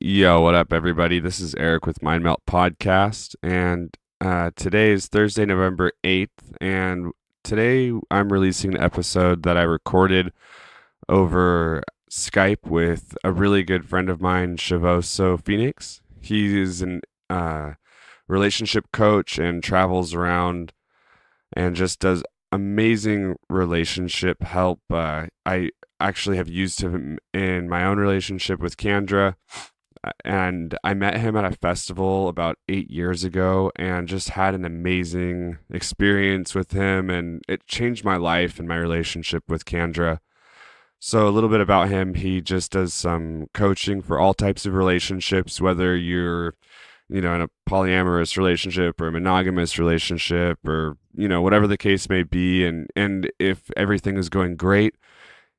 Yo, what up, everybody? This is Eric with Mind Melt Podcast, and today is Thursday, November 8th, and today I'm releasing an episode that I recorded over Skype with a really good friend of mine, Shivoso Pheonix. He is an relationship coach and travels around and just does amazing relationship help. I actually have used him in my own relationship with Kendra, and I met him at a festival about 8 years ago and just had an amazing experience with him, and it changed my life and my relationship with Kendra. So, a little bit about him: he just does some coaching for all types of relationships, whether you're in a polyamorous relationship or a monogamous relationship, or whatever the case may be. And if everything is going great,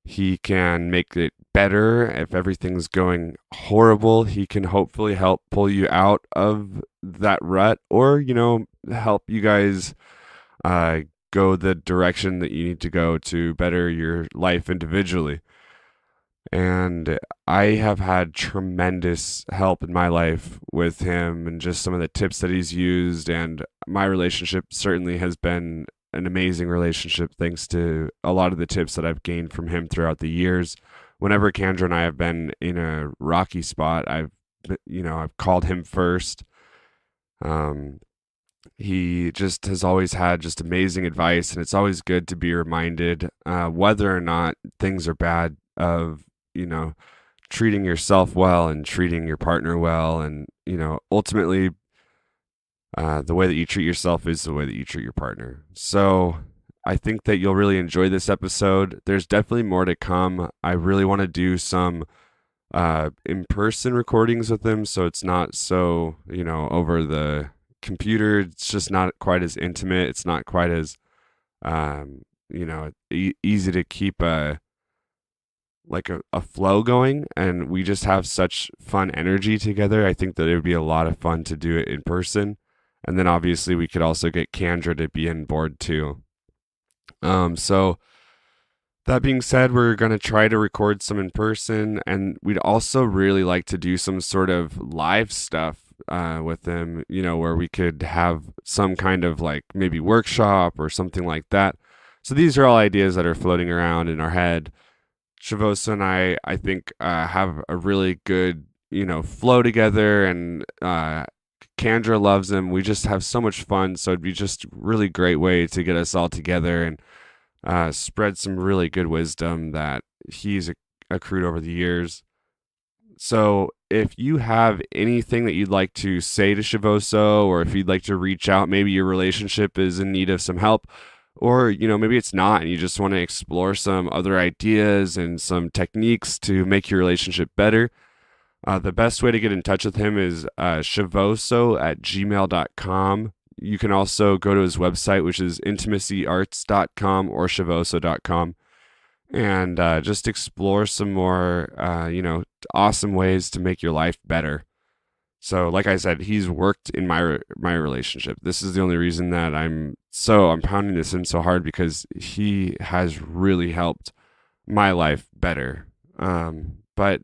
he can make it better. If everything's going horrible, he can hopefully help pull you out of that rut, or help you guys uh, go the direction that you need to go to better your life individually. And I have had tremendous help in my life with him and just some of the tips that he's used. And my relationship certainly has been an amazing relationship thanks to a lot of the tips that I've gained from him throughout the years. Whenever Kendra and I have been in a rocky spot, I've called him first. Um, he just has always had just amazing advice, and it's always good to be reminded, whether or not things are bad, of treating yourself well and treating your partner well, and ultimately, the way that you treat yourself is the way that you treat your partner. So I think that you'll really enjoy this episode. There's definitely more to come. I really want to do some in-person recordings with him, so it's not so over the computer. It's just not quite as intimate. It's not quite as easy to keep a flow going, and we just have such fun energy together. I think that it would be a lot of fun to do it in person. And then obviously we could also get Kendra to be on board too. So that being said, we're going to try to record some in person, and we'd also really like to do some sort of live stuff with them, where we could have some kind of maybe workshop or something like that. So these are all ideas that are floating around in our head. Shivoso and I think, have a really good, flow together, and Kendra loves him. We just have so much fun. So it'd be just a really great way to get us all together and spread some really good wisdom that he's accrued over the years. So if you have anything that you'd like to say to Shivoso, or if you'd like to reach out, maybe your relationship is in need of some help, or maybe it's not, and you just want to explore some other ideas and some techniques to make your relationship better, the best way to get in touch with him is shivoso@gmail.com. You can also go to his website, which is intimacyarts.com or shivoso.com, and just explore some more awesome ways to make your life better. So, like I said, he's worked in my relationship. This is the only reason that I'm pounding this in so hard, because he has really helped my life better. But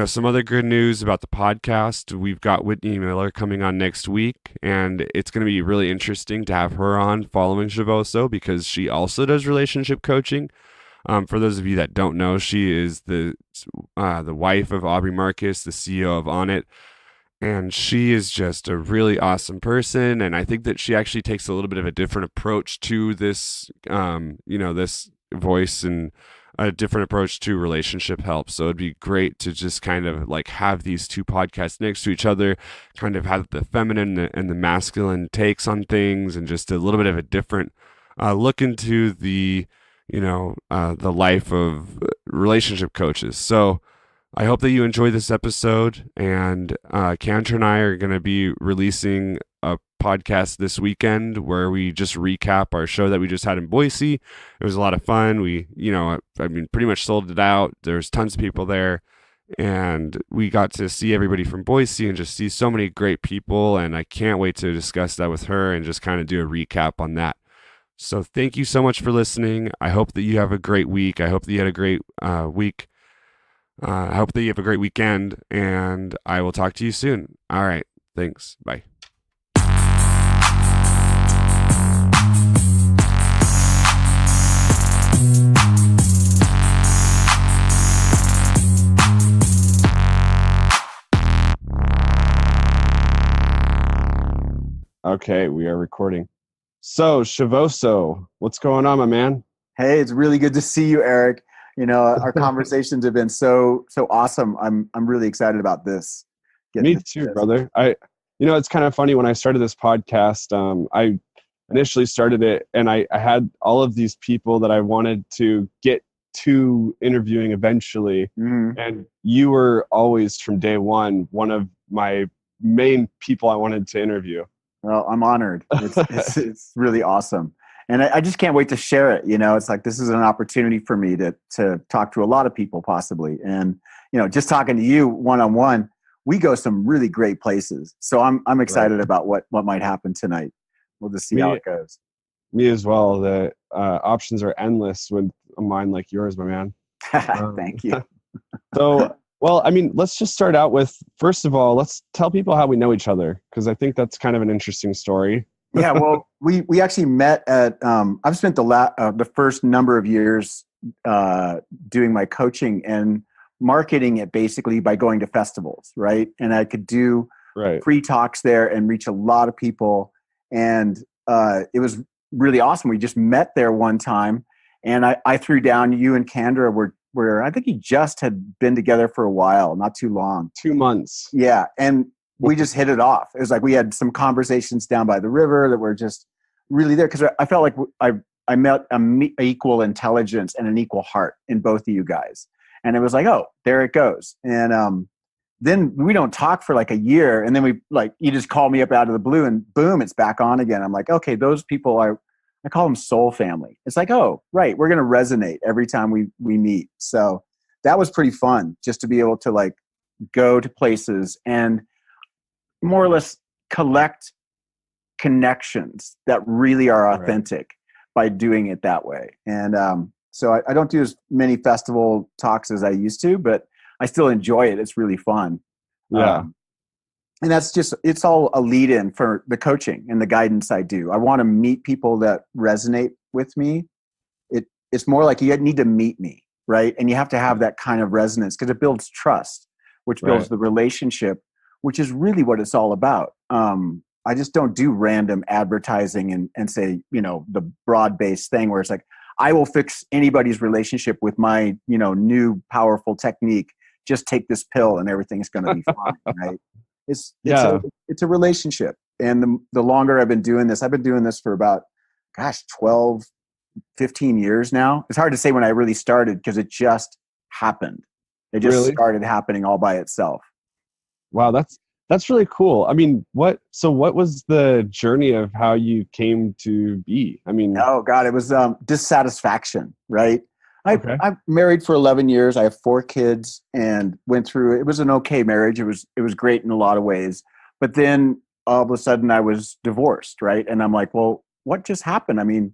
some other good news about the podcast: we've got Whitney Miller coming on next week, and it's going to be really interesting to have her on following Shivoso, because she also does relationship coaching. For those of you that don't know, she is the wife of Aubrey Marcus, the CEO of On It. And she is just a really awesome person. And I think that she actually takes a little bit of a different approach to this, this voice, and a different approach to relationship help. So it'd be great to just kind of have these two podcasts next to each other, kind of have the feminine and the masculine takes on things, and just a little bit of a different look into the life of relationship coaches. So I hope that you enjoy this episode, and Kendra and I are going to be releasing a podcast this weekend where we just recap our show that we just had in Boise. It was a lot of fun. We, pretty much sold it out. There's tons of people there, and we got to see everybody from Boise and just see so many great people, and I can't wait to discuss that with her and just kind of do a recap on that. So thank you so much for listening. I hope that you have a great week. I hope that you had a great week. I hope that you have a great weekend, and I will talk to you soon. All right. Thanks. Bye. Okay, we are recording. So, Shivoso, what's going on, my man? Hey, it's really good to see you, Eric. Our conversations have been so awesome. I'm really excited about this. Getting Me to too, see this. brother. It's kind of funny when I started this podcast. I initially started it, and I had all of these people that I wanted to get to interviewing eventually, Mhm. and you were always from day one of my main people I wanted to interview. Well, I'm honored. It's really awesome, and I just can't wait to share it. It's like this is an opportunity for me to talk to a lot of people possibly, and just talking to you one on one, we go some really great places. So I'm Right. excited about what might happen tonight. We'll just see how Me, it goes. me as well. The options are endless with a mind like yours, my man. Um, Thank you. So, well, I mean, let's just start out with, first of all, let's tell people how we know each other, because I think that's kind of an interesting story. Yeah, well, we actually met at. I've spent the first number of years doing my coaching and marketing it basically by going to festivals, right? And I could do Right. free talks there and reach a lot of people, and it was really awesome. We just met there one time, and I threw down. You and Candra were I think you just had been together for a while, not too long. 2 months. Yeah, and we just hit it off. It was like we had some conversations down by the river that were just really there because I felt like I met equal intelligence and an equal heart in both of you guys, and it was like, oh, there it goes. And then we don't talk for like a year, and then we like you just call me up out of the blue, and boom, it's back on again. I'm like, okay, those people I call them soul family. It's like, oh, right, we're gonna resonate every time we meet. So that was pretty fun just to be able to like go to places and more or less collect connections that really are Right. authentic by doing it that way. And so I don't do as many festival talks as I used to, but I still enjoy it. It's really fun. Yeah. Um, and it's all a lead in for the coaching and the guidance I do. I want to meet people that resonate with me. It's more like you need to meet me, right? And you have to have that kind of resonance because it builds trust, which builds Right. the relationship, which is really what it's all about. I just don't do random advertising and say, the broad based thing where it's like, I will fix anybody's relationship with my, new powerful technique. Just take this pill and everything's going to be fine, right? It's it's a Yeah. it's a relationship, and the longer I've been doing this for about, gosh, 12, 15 years now. It's hard to say when I really started because it just happened. It just Really? started happening all by itself. Wow, that's really cool. I mean, what was the journey of how you came to be? I mean, Oh God, it was dissatisfaction, right? okay. I'm married for 11 years. I have 4 kids and went through, it was an okay marriage. It was great in a lot of ways. But then all of a sudden I was divorced, right? And I'm like, well, what just happened? I mean,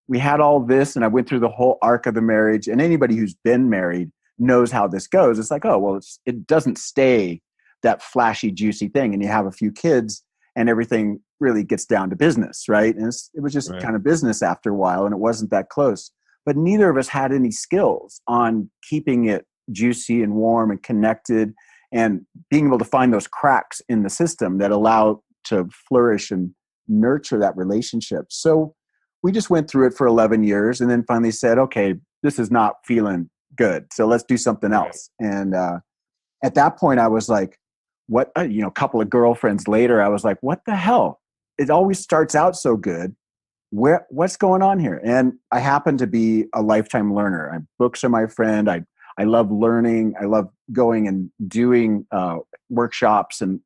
we had all this and I went through the whole arc of the marriage, and anybody who's been married knows how this goes. It's like, oh, well, it doesn't stay that flashy, juicy thing. And you have a few kids and everything really gets down to business, right? And it was just Right. kind of business after a while, and it wasn't that close. But neither of us had any skills on keeping it juicy and warm and connected and being able to find those cracks in the system that allow to flourish and nurture that relationship. So we just went through it for 11 years and then finally said, okay, this is not feeling good. So let's do something Right. else. And at that point, I was like, what, a couple of girlfriends later, I was like, what the hell? It always starts out so good. What's going on here? And I happen to be a lifetime learner. Books are my friend. I love learning. I love going and doing workshops and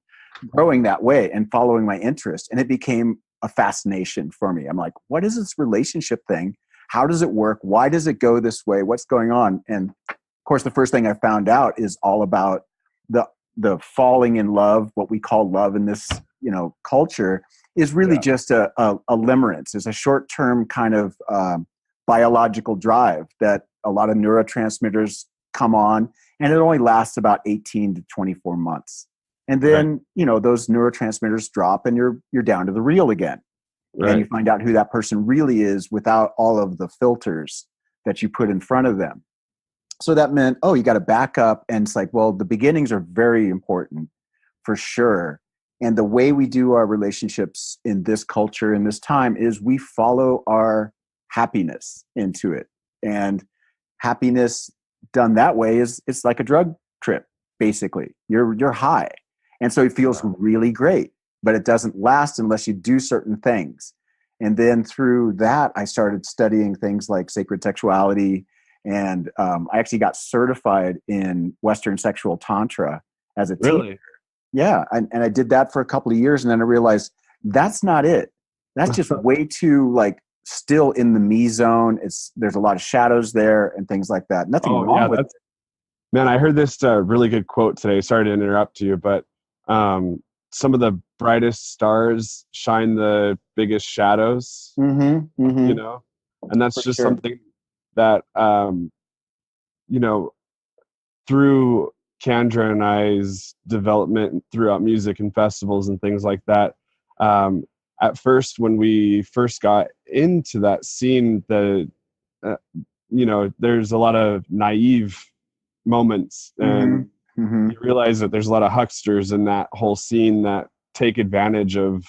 growing that way and following my interest. And it became a fascination for me. I'm like, what is this relationship thing? How does it work? Why does it go this way? What's going on? And of course, the first thing I found out is all about the the falling in love, what we call love in this culture, is really Yeah. just a limerence. It's a short term kind of biological drive that a lot of neurotransmitters come on, and it only lasts about 18 to 24 months. And then, those neurotransmitters drop and you're down to the real again. Right. And you find out who that person really is without all of the filters that you put in front of them. So that meant, you got to back up. And it's like, well, the beginnings are very important for sure. And the way we do our relationships in this culture, in this time, is we follow our happiness into it. And happiness done that way it's like a drug trip, basically. You're high. And so it feels really great, but it doesn't last unless you do certain things. And then through that, I started studying things like sacred sexuality. And I actually got certified in Western sexual tantra as a teacher. Yeah. And I did that for a couple of years. And then I realized that's not it. That's just way too still in the me zone. There's a lot of shadows there and things like that. Nothing wrong with it. Man, I heard this really good quote today. Sorry to interrupt you, but some of the brightest stars shine the biggest shadows, and that's for just something that, through Kendra and I's development throughout music and festivals and things like that, at first, when we first got into that scene, there's a lot of naive moments, and you realize that there's a lot of hucksters in that whole scene that take advantage of,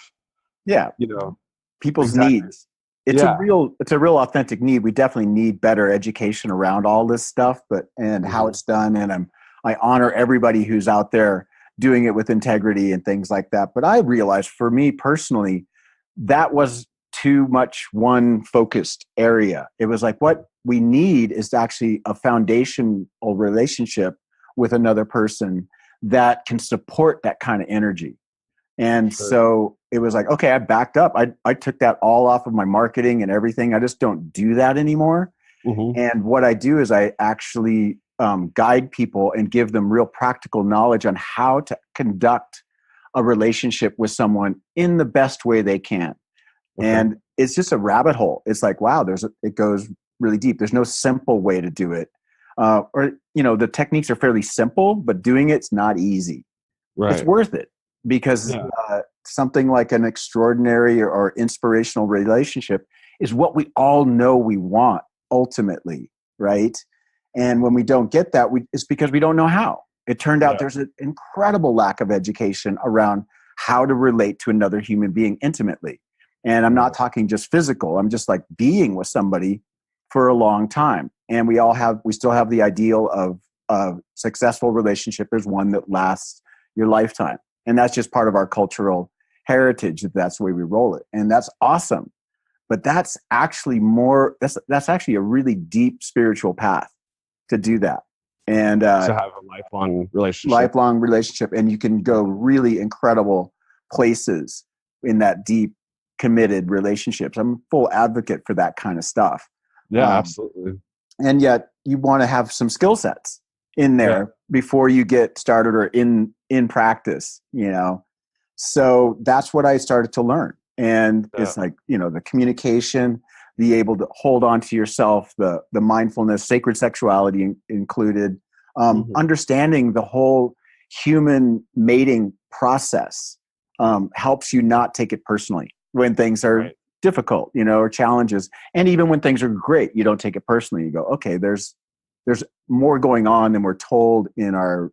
people's needs. It's a real authentic need. We definitely need better education around all this stuff, and how it's done. And I honor everybody who's out there doing it with integrity and things like that. But I realized for me personally, that was too much one focused area. It was like, what we need is actually a foundational relationship with another person that can support that kind of energy. And so it was like, okay, I backed up. I took that all off of my marketing and everything. I just don't do that anymore. And what I do is I actually guide people and give them real practical knowledge on how to conduct a relationship with someone in the best way they can. And it's just a rabbit hole. It's like, wow, it goes really deep. There's no simple way to do it. The techniques are fairly simple, but doing it's not easy. It's worth it because something like an extraordinary or inspirational relationship is what we all know we want ultimately, right? And when we don't get that, it's because we don't know how. It turned out there's an incredible lack of education around how to relate to another human being intimately. And I'm not talking just physical. I'm just like being with somebody for a long time. And we still have the ideal of a successful relationship. There's one that lasts your lifetime. And that's just part of our cultural heritage. That's the way we roll it. And that's awesome. But that's actually that's actually a really deep spiritual path to do that. And to have a lifelong relationship. And you can go really incredible places in that deep, committed relationships. I'm a full advocate for that kind of stuff. Yeah, absolutely. And yet you want to have some skill sets in there before you get started or in practice, So that's what I started to learn. And it's like, the communication, be able to hold on to yourself, the mindfulness, sacred sexuality included, understanding the whole human mating process helps you not take it personally when things are difficult, or challenges. And even when things are great, you don't take it personally. You go, okay, there's more going on than we're told in our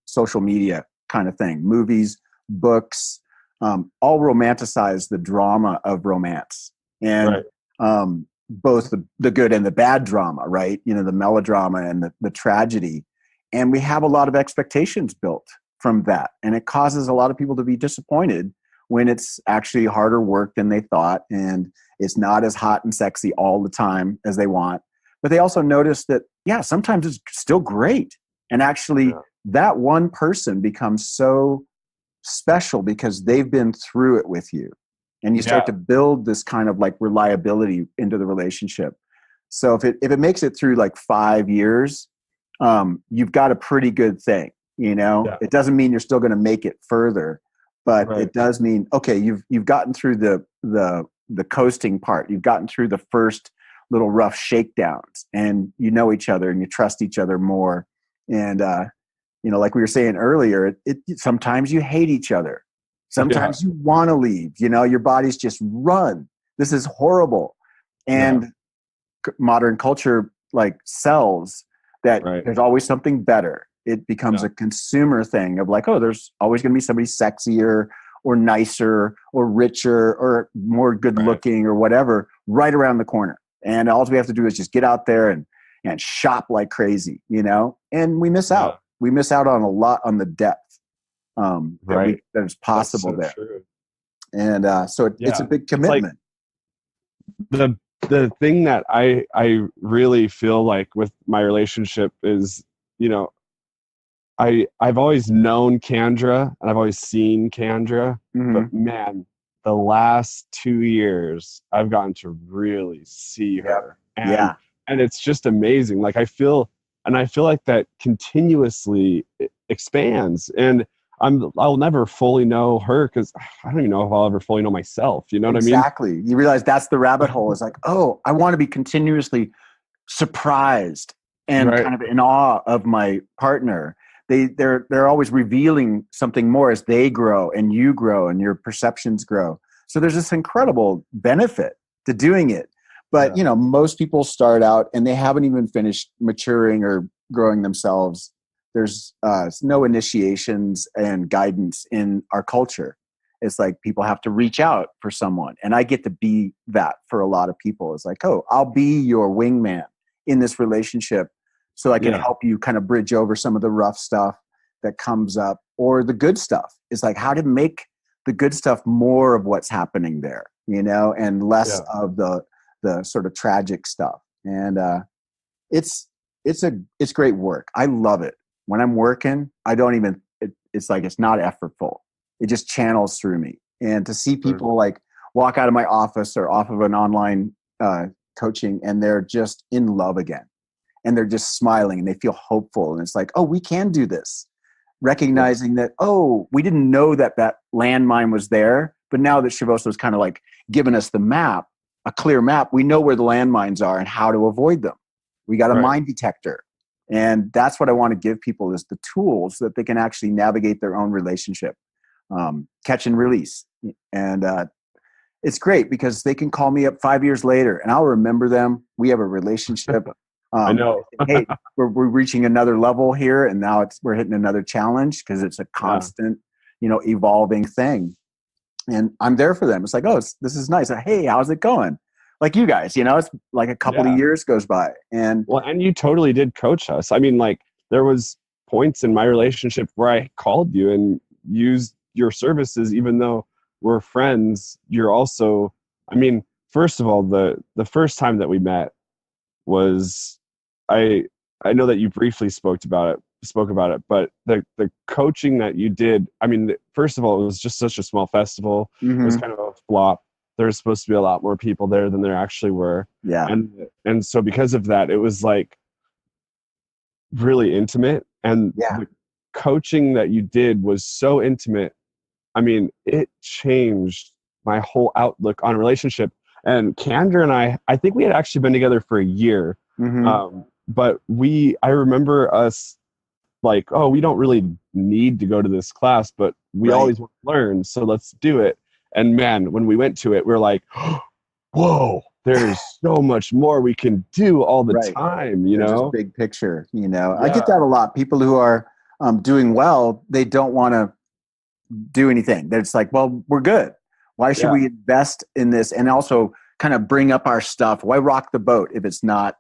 social media kind of thing. Movies, books, all romanticize the drama of romance. And both the good and the bad drama, right? The melodrama and the tragedy. And we have a lot of expectations built from that. And it causes a lot of people to be disappointed when it's actually harder work than they thought. And it's not as hot and sexy all the time as they want. But they also notice that, sometimes it's still great. And actually that one person becomes so special because they've been through it with you. And you start to build this kind of like reliability into the relationship. So if it makes it through like 5 years, you've got a pretty good thing, It doesn't mean you're still going to make it further, but it does mean, okay, you've gotten through the coasting part. You've gotten through the first little rough shakedowns, and you know each other and you trust each other more. And like we were saying earlier, it sometimes you hate each other. Yeah. Sometimes you want to leave. Your bodies just run. This is horrible. Yeah. And modern culture like sells that Right. there's always something better. It becomes Yeah. a consumer thing of like, oh, there's always going to be somebody sexier or nicer or richer or more good Right. looking or whatever right around the corner. And all we have to do is just get out there and shop like crazy, and we miss Yeah. out. We miss out on a lot on the depth Right. that is That's possible so there. true. And so it's a Yeah. big It's like commitment. the thing that I really feel like with my relationship is, I've always known Kendra and I've always seen Kendra, Mm-hmm. but man, the last 2 years I've gotten to really see Yep. her, and Yeah. it's just amazing. Like I feel like that continuously expands, and I'll never fully know her because I don't even know if I'll ever fully know myself. You know what I mean? Exactly. You realize that's the rabbit hole. It's like, oh, I want to be continuously surprised and Right. kind of in awe of my partner. They're always revealing something more as they grow and you grow and your perceptions grow. So there's this incredible benefit to doing it. But Yeah. most people start out and they haven't even finished maturing or growing themselves. There's no initiations and guidance in our culture. It's like people have to reach out for someone. And I get to be that for a lot of people. It's like, oh, I'll be your wingman in this relationship so I can Yeah. help you kind of bridge over some of the rough stuff that comes up or the good stuff. It's like how to make the good stuff more of what's happening there, and less Yeah. of the sort of tragic stuff. And it's great work. I love it. When I'm working, I don't even, it's like, it's not effortful. It just channels through me. And to see Sure. people like walk out of my office or off of an online coaching and they're just in love again and they're just smiling and they feel hopeful. And it's like, oh, we can do this. Recognizing that, oh, we didn't know that landmine was there. But now that Shivoso has kind of like given us the map, a clear map, we know where the landmines are and how to avoid them. We got a Right. mine detector. And that's what I want to give people is the tools so that they can actually navigate their own relationship, catch and release. And it's great because they can call me up 5 years later and I'll remember them. We have a relationship. I know. Hey, we're reaching another level here and now we're hitting another challenge because it's a constant, evolving thing. And I'm there for them. It's like, oh, this is nice. Hey, how's it going? Like you guys, it's like a couple of years goes by. And Well, and you totally did coach us. I mean, like there was points in my relationship where I called you and used your services, even though we're friends. You're also, I mean, first of all, the first time that we met was, I I know that you briefly spoke about it, but the coaching that you did, I mean, first of all, it was just such a small festival. It was kind of a flop. There's supposed to be a lot more people there than there actually were. yeah, And so because of that, it was like really intimate, and yeah, the coaching that you did was so intimate. I mean, it changed my whole outlook on relationship. And Kendra and I think we had actually been together for a year. But I remember us like, oh, we don't really need to go to this class, but we right. always want to learn, so let's do it. And man, when we went to it, we're like, whoa, there's so much more we can do all the Right. time, They're just big picture, I Yeah. get that a lot. People who are doing well, they don't want to do anything. They're just like, well, we're good. Why should Yeah. we invest in this and also kind of bring up our stuff? Why rock the boat if it's not,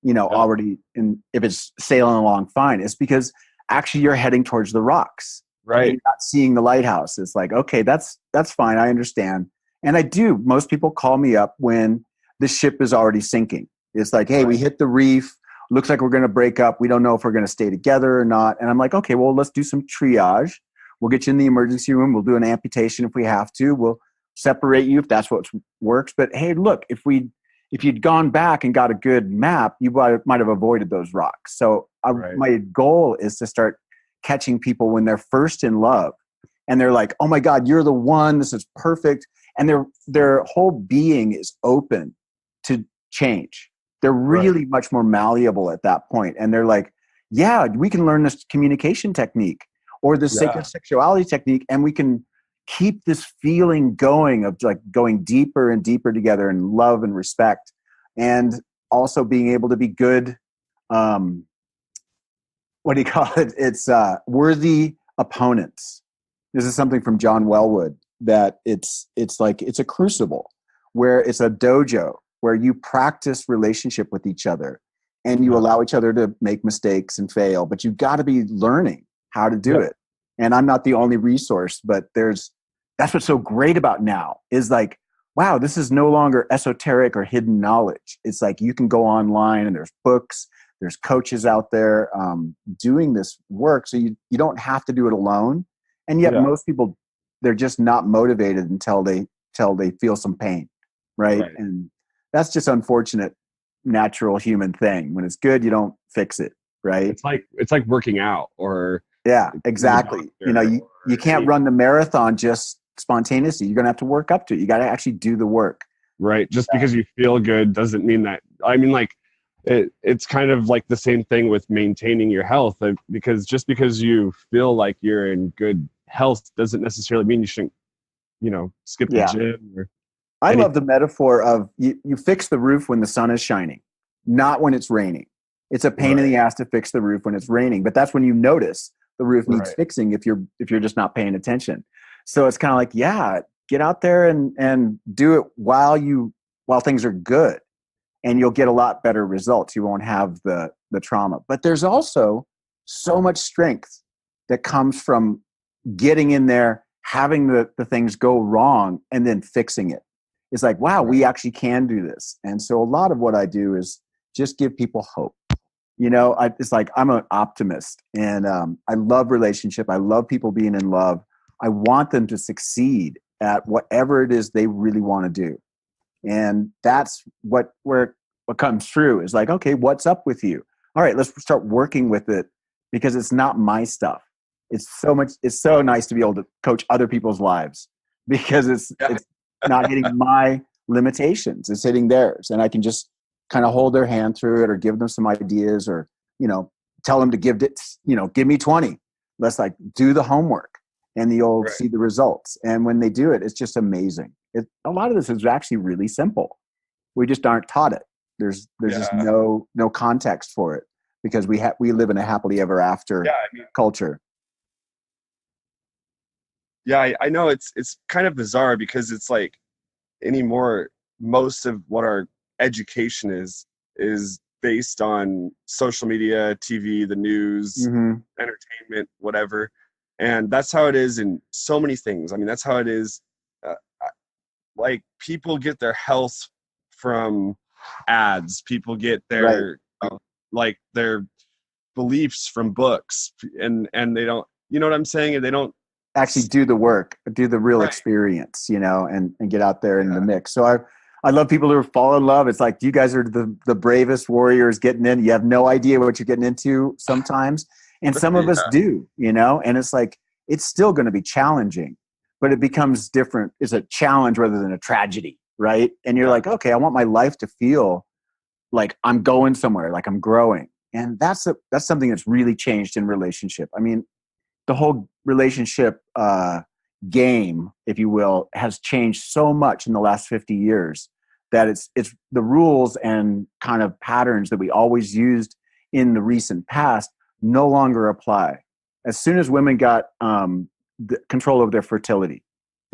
already if it's sailing along fine? It's because actually you're heading towards the rocks. And Right. you're not seeing the lighthouse. It's like, okay, that's fine. I understand. And I do. Most people call me up when the ship is already sinking. It's like, hey, we hit the reef. Looks like we're going to break up. We don't know if we're going to stay together or not. And I'm like, okay, well, let's do some triage. We'll get you in the emergency room. We'll do an amputation if we have to. We'll separate you if that's what works. But hey, look, if you'd gone back and got a good map, you might have avoided those rocks. So my goal is to start catching people when they're first in love and they're like, oh my God, you're the one. This is perfect. And their whole being is open to change. They're really much more malleable at that point. And they're like, yeah, we can learn this communication technique or this sacred sexuality technique, and we can keep this feeling going of like going deeper and deeper together in love and respect, and also being able to be good, what do you call it? It's worthy opponents. This is something from John Wellwood, that it's like it's a crucible where it's a dojo where you practice relationship with each other and you allow each other to make mistakes and fail, but you've got to be learning how to do it. And I'm not the only resource, but that's what's so great about now is like, wow, this is no longer esoteric or hidden knowledge. It's like you can go online and there's books, there's coaches out there doing this work. So you don't have to do it alone. And yet most people, they're just not motivated until they feel some pain. Right. And that's just unfortunate, natural human thing. When it's good, you don't fix it. Right. It's like working out or. Yeah, exactly. You can't run the marathon just spontaneously. You're going to have to work up to it. You got to actually do the work. Right. Just because you feel good doesn't mean that. I mean, like it's kind of like the same thing with maintaining your health, because just because you feel like you're in good health doesn't necessarily mean you shouldn't, skip the gym or. I love the metaphor of you fix the roof when the sun is shining, not when it's raining. It's a pain in the ass to fix the roof when it's raining, but that's when you notice the roof needs fixing if you're just not paying attention. So it's kind of like, get out there and do it while things are good, and you'll get a lot better results. You won't have the trauma. But there's also so much strength that comes from getting in there, having the things go wrong, and then fixing it. It's like, wow, we actually can do this. And so a lot of what I do is just give people hope. It's like I'm an optimist, and I love relationship. I love people being in love. I want them to succeed at whatever it is they really want to do. And that's what comes through is like, okay, what's up with you? All right, let's start working with it, because it's not my stuff. It's so nice to be able to coach other people's lives, because it's not hitting my limitations. It's hitting theirs. And I can just kind of hold their hand through it, or give them some ideas, or, tell them to give me 20. Let's like do the homework, and you'll see the results. And when they do it, it's just amazing. A lot of this is actually really simple. We just aren't taught it. There's just no context for it, because we live in a happily ever after culture. Yeah, I know it's kind of bizarre, because it's like anymore, most of what our education is based on social media, TV, the news, entertainment, whatever. And that's how it is in so many things. I mean, that's how it is. Like people get their health from ads. People get their like their beliefs from books, and they don't, you know what I'm saying? And they don't actually do the work, do the real experience, and get out there in the mix. So I love people who fall in love. It's like, you guys are the bravest warriors getting in. You have no idea what you're getting into sometimes. And some of us do, and it's like, it's still going to be challenging, but it becomes different. It's a challenge rather than a tragedy. Right. And you're like, okay, I want my life to feel like I'm going somewhere, like I'm growing. And that's something that's really changed in relationship. I mean, the whole relationship game, if you will, has changed so much in the last 50 years that it's the rules and kind of patterns that we always used in the recent past no longer apply. As soon as women got the control of their fertility,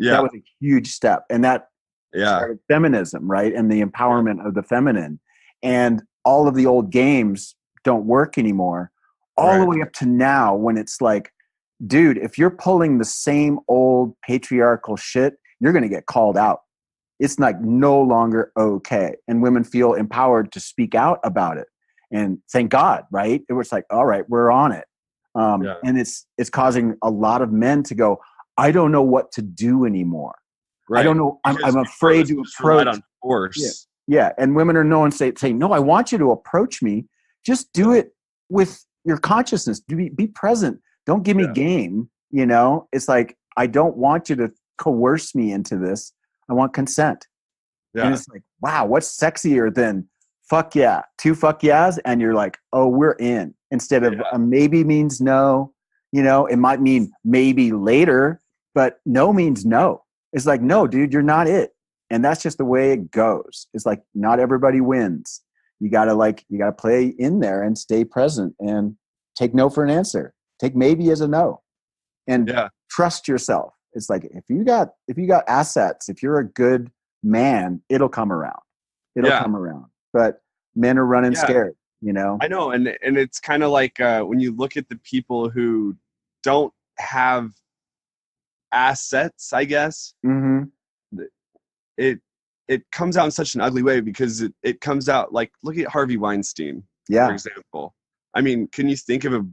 that was a huge step. And that started feminism, right? And the empowerment of the feminine. And all of the old games don't work anymore, all the way up to now, when it's like, dude, if you're pulling the same old patriarchal shit, you're going to get called out. It's like no longer okay. And women feel empowered to speak out about it. And thank God, right? It was like, all right, we're on it. And it's causing a lot of men to go, I don't know what to do anymore. I don't know. I'm afraid to approach. On force. Yeah. And women are known saying, no, I want you to approach me. Just do it with your consciousness. Be present. Don't give me game. It's like, I don't want you to coerce me into this. I want consent. And it's like, wow, what's sexier than fuck yeah, 2 fuck yeahs, and you're like, oh, we're in. Instead of a maybe means no, it might mean maybe later, but no means no. It's like, no, dude, you're not it. And that's just the way it goes. It's like not everybody wins. You gotta play in there and stay present and take no for an answer. Take maybe as a no. And trust yourself. It's like if you got assets, if you're a good man, it'll come around. It'll come around. But men are running scared, I know, and it's kind of like when you look at the people who don't have assets, I guess. Mm-hmm. It comes out in such an ugly way because it comes out like, look at Harvey Weinstein, for example. I mean, can you think of a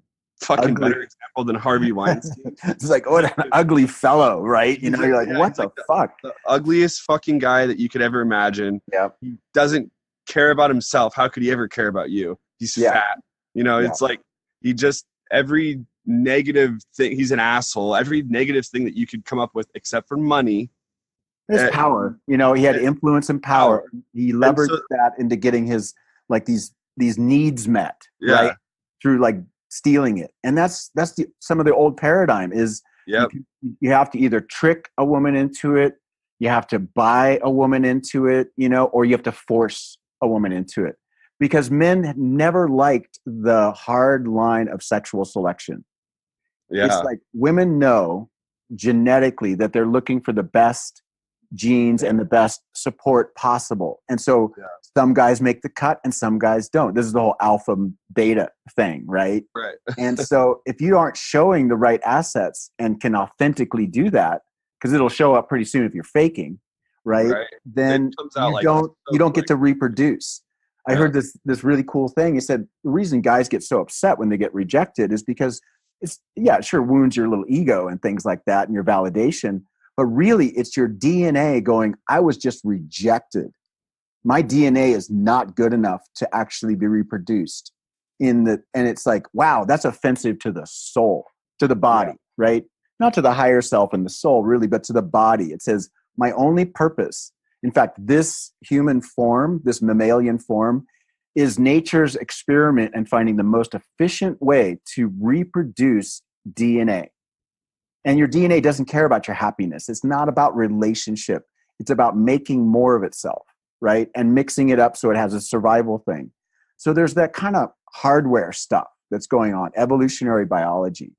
fucking better example than Harvey Weinstein? It's like, what an ugly fellow, right? You're like, what the fuck? The ugliest fucking guy that you could ever imagine. Yeah. He doesn't care about himself. How could he ever care about you? He's fat. It's like he just, every negative thing, he's an asshole. Every negative thing that you could come up with except for money. His power, he had influence and power. He leveraged that into getting his, like, these needs met, right? Through like stealing it. And that's some of the old paradigm is you have to either trick a woman into it, you have to buy a woman into it, or you have to force a woman into it. Because men never liked the hard line of sexual selection. Yeah. It's like women know genetically that they're looking for the best genes and the best support possible. And so some guys make the cut and some guys don't. This is the whole alpha beta thing, right? Right. And so if you aren't showing the right assets and can authentically do that, because it'll show up pretty soon if you're faking, right? Then you don't get to reproduce. I heard this really cool thing. He said the reason guys get so upset when they get rejected is because it sure wounds your little ego and things like that and your validation. But really, it's your DNA going, I was just rejected. My DNA is not good enough to actually be reproduced. And it's like, wow, that's offensive to the soul, to the body, right? Not to the higher self and the soul, really, but to the body. It says, my only purpose, in fact, this human form, this mammalian form, is nature's experiment in finding the most efficient way to reproduce DNA. And your DNA doesn't care about your happiness. It's not about relationship. It's about making more of itself, right? And mixing it up so it has a survival thing. So there's that kind of hardware stuff that's going on, evolutionary biology.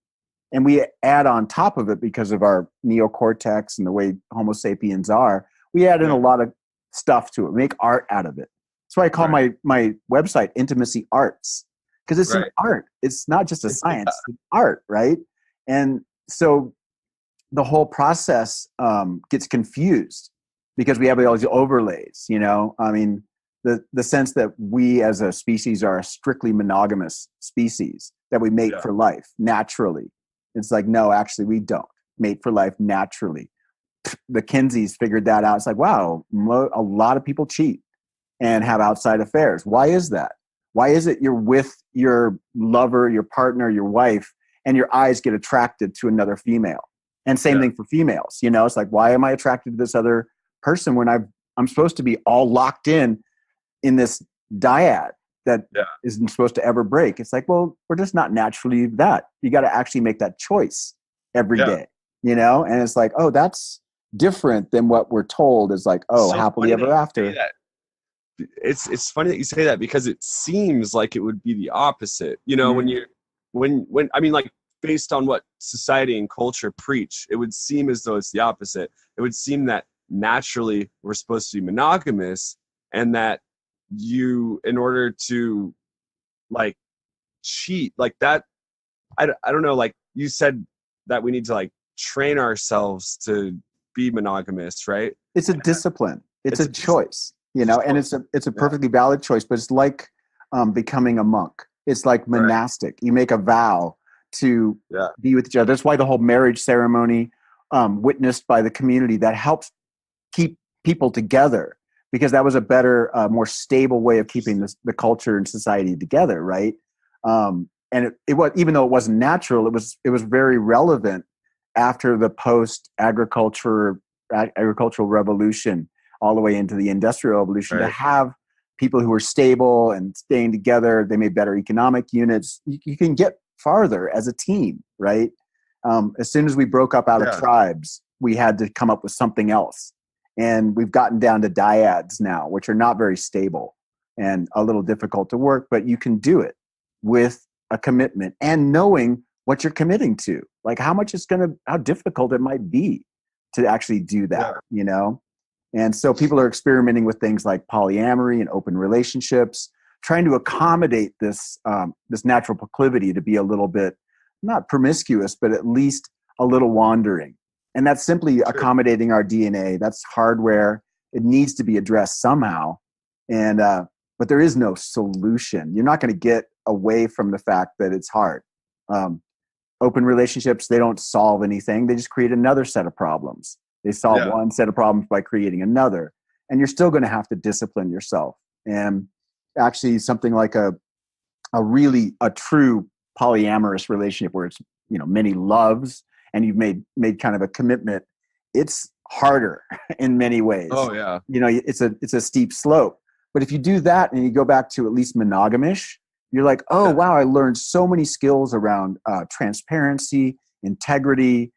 And we add on top of it, because of our neocortex and the way Homo sapiens are, we add in a lot of stuff to it, make art out of it. That's why I call my website Intimacy Arts, because it's an art. It's not just a science, it's art, right? And so the whole process gets confused because we have all these overlays, I mean, the sense that we as a species are a strictly monogamous species, that we mate for life naturally. It's like, no, actually we don't mate for life naturally. The Kinseys figured that out. It's like, wow, a lot of people cheat and have outside affairs. Why is that? Why is it you're with your lover, your partner, your wife, and your eyes get attracted to another female? And same thing for females. It's like, why am I attracted to this other person when I'm supposed to be all locked in this dyad that isn't supposed to ever break? It's like, well, we're just not naturally that. You got to actually make that choice every day, And it's like, oh, that's different than what we're told is like, oh, so happily ever after. It's funny that you say that, because it seems like it would be the opposite. When I mean, like, based on what society and culture preach, it would seem as though it's the opposite. It would seem that naturally we're supposed to be monogamous, and that in order to like cheat like that, I don't know, like you said that we need to like train ourselves to be monogamous, right? It's a discipline. It's a choice, and it's a perfectly valid choice, but it's like becoming a monk. It's like monastic. You make a vow to be with each other. That's why the whole marriage ceremony, witnessed by the community, that helps keep people together, because that was a better, more stable way of keeping the culture and society together, right? And it was, even though it wasn't natural, it was very relevant after the post-agricultural revolution, all the way into the industrial revolution, to have people who are stable and staying together. They made better economic units. You can get farther as a team, right? As soon as we broke up out of tribes, we had to come up with something else. And we've gotten down to dyads now, which are not very stable and a little difficult to work, but you can do it with a commitment and knowing what you're committing to, like how difficult it might be to actually do that, you know? And so people are experimenting with things like polyamory and open relationships, trying to accommodate this natural proclivity to be a little bit, not promiscuous, but at least a little wandering. And that's simply accommodating our DNA. That's hardware. It needs to be addressed somehow. And but there is no solution. You're not going to get away from the fact that it's hard. Open relationships, they don't solve anything. They just create another set of problems. They solve one set of problems by creating another. And you're still going to have to discipline yourself. And actually something like a true polyamorous relationship where it's, you know, many loves and you've made kind of a commitment, it's harder in many ways. Oh yeah. You know, it's a steep slope. But if you do that and you go back to at least monogamish, you're like, oh, wow, I learned so many skills around transparency, integrity,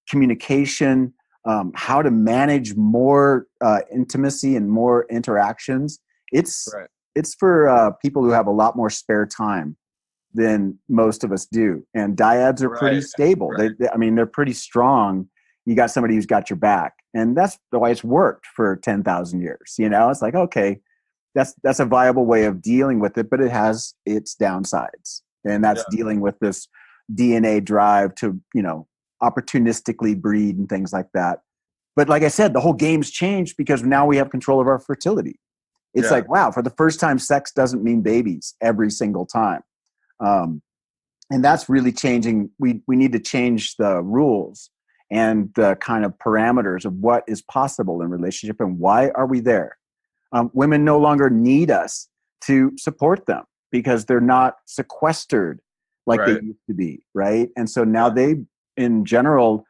communication, how to manage more intimacy and more interactions. It's for people who have a lot more spare time than most of us do. And dyads are pretty stable. They're pretty strong. You got somebody who's got your back. And that's why it's worked for 10,000 years. You know, it's like, okay, that's a viable way of dealing with it, but it has its downsides. And that's dealing with this DNA drive to, you know, opportunistically breed and things like that. But like I said, the whole game's changed because now we have control of our fertility. It's like, wow, for the first time, sex doesn't mean babies every single time. And that's really changing. We need to change the rules and the kind of parameters of what is possible in relationship and why are we there. Women no longer need us to support them because they're not sequestered like they used to be, right? And so now they, in general,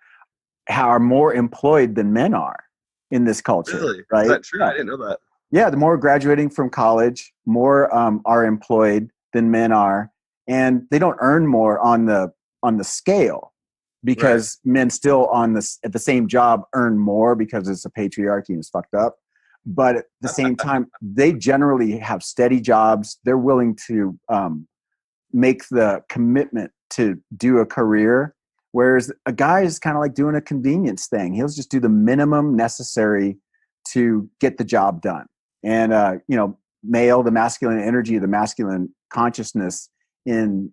are more employed than men are in this culture. Really? Right? Is that true? I didn't know that. Yeah, the more graduating from college, more are employed than men are, and they don't earn more on the scale because men still at the same job earn more because it's a patriarchy and it's fucked up. But at the same time, they generally have steady jobs. They're willing to make the commitment to do a career, whereas a guy is kind of like doing a convenience thing. He'll just do the minimum necessary to get the job done. And, the masculine energy, the masculine consciousness in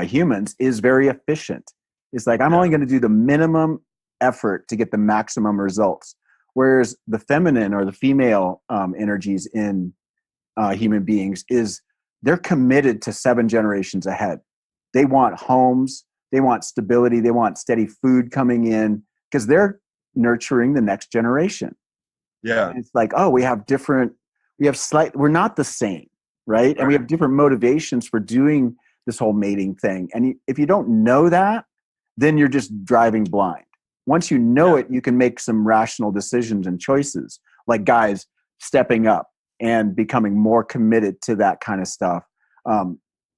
humans is very efficient. It's like, I'm only going to do the minimum effort to get the maximum results. Whereas the feminine or the female energies in human beings they're committed to 7 generations ahead. They want homes, they want stability, they want steady food coming in because they're nurturing the next generation. Yeah. And it's like, oh, we're not the same, right? And we have different motivations for doing this whole mating thing. And if you don't know that, then you're just driving blind. Once you know it, you can make some rational decisions and choices, like guys stepping up and becoming more committed to that kind of stuff,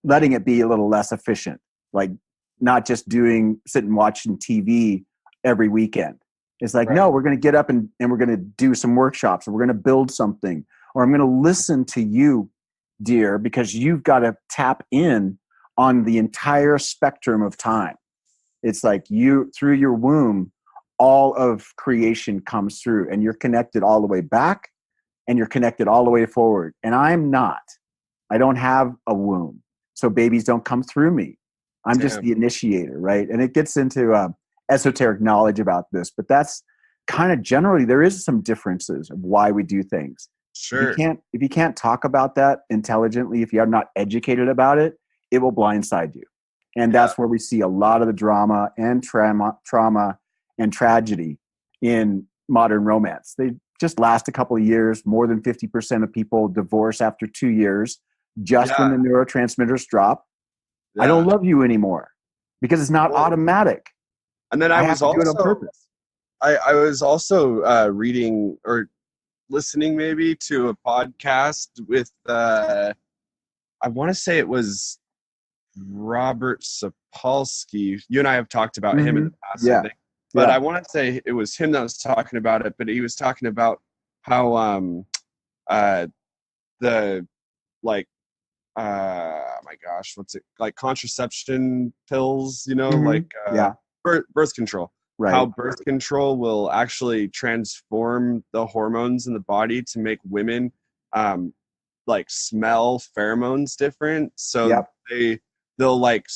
letting it be a little less efficient, like not just sitting watching TV every weekend. It's like, no, we're going to get up and we're going to do some workshops, or we're going to build something, or I'm going to listen to you, dear, because you've got to tap in on the entire spectrum of time. It's like through your womb, all of creation comes through and you're connected all the way back and you're connected all the way forward. And I'm not. I don't have a womb. So babies don't come through me. I'm just the initiator, right? And it gets into esoteric knowledge about this, but that's kind of generally, there is some differences of why we do things. Sure. If you can't talk about that intelligently, if you're not educated about it, it will blindside you. And that's where we see a lot of the drama and trauma and tragedy in modern romance. They just last a couple of years. More than 50% of people divorce after 2 years, just when the neurotransmitters drop. I don't love you anymore because it's not automatic. And then I was also reading or listening maybe to a podcast with I want to say it was Robert Sapolsky. You and I have talked about him in the past, I Yeah. think. But Yeah. I want to say it was him that was talking about it, but he was talking about how uh the like oh my gosh, what's it like, contraception pills, like Yeah. birth control. How Right. birth control will actually transform the hormones in the body to make women um like smell pheromones different. So Yep. they'll like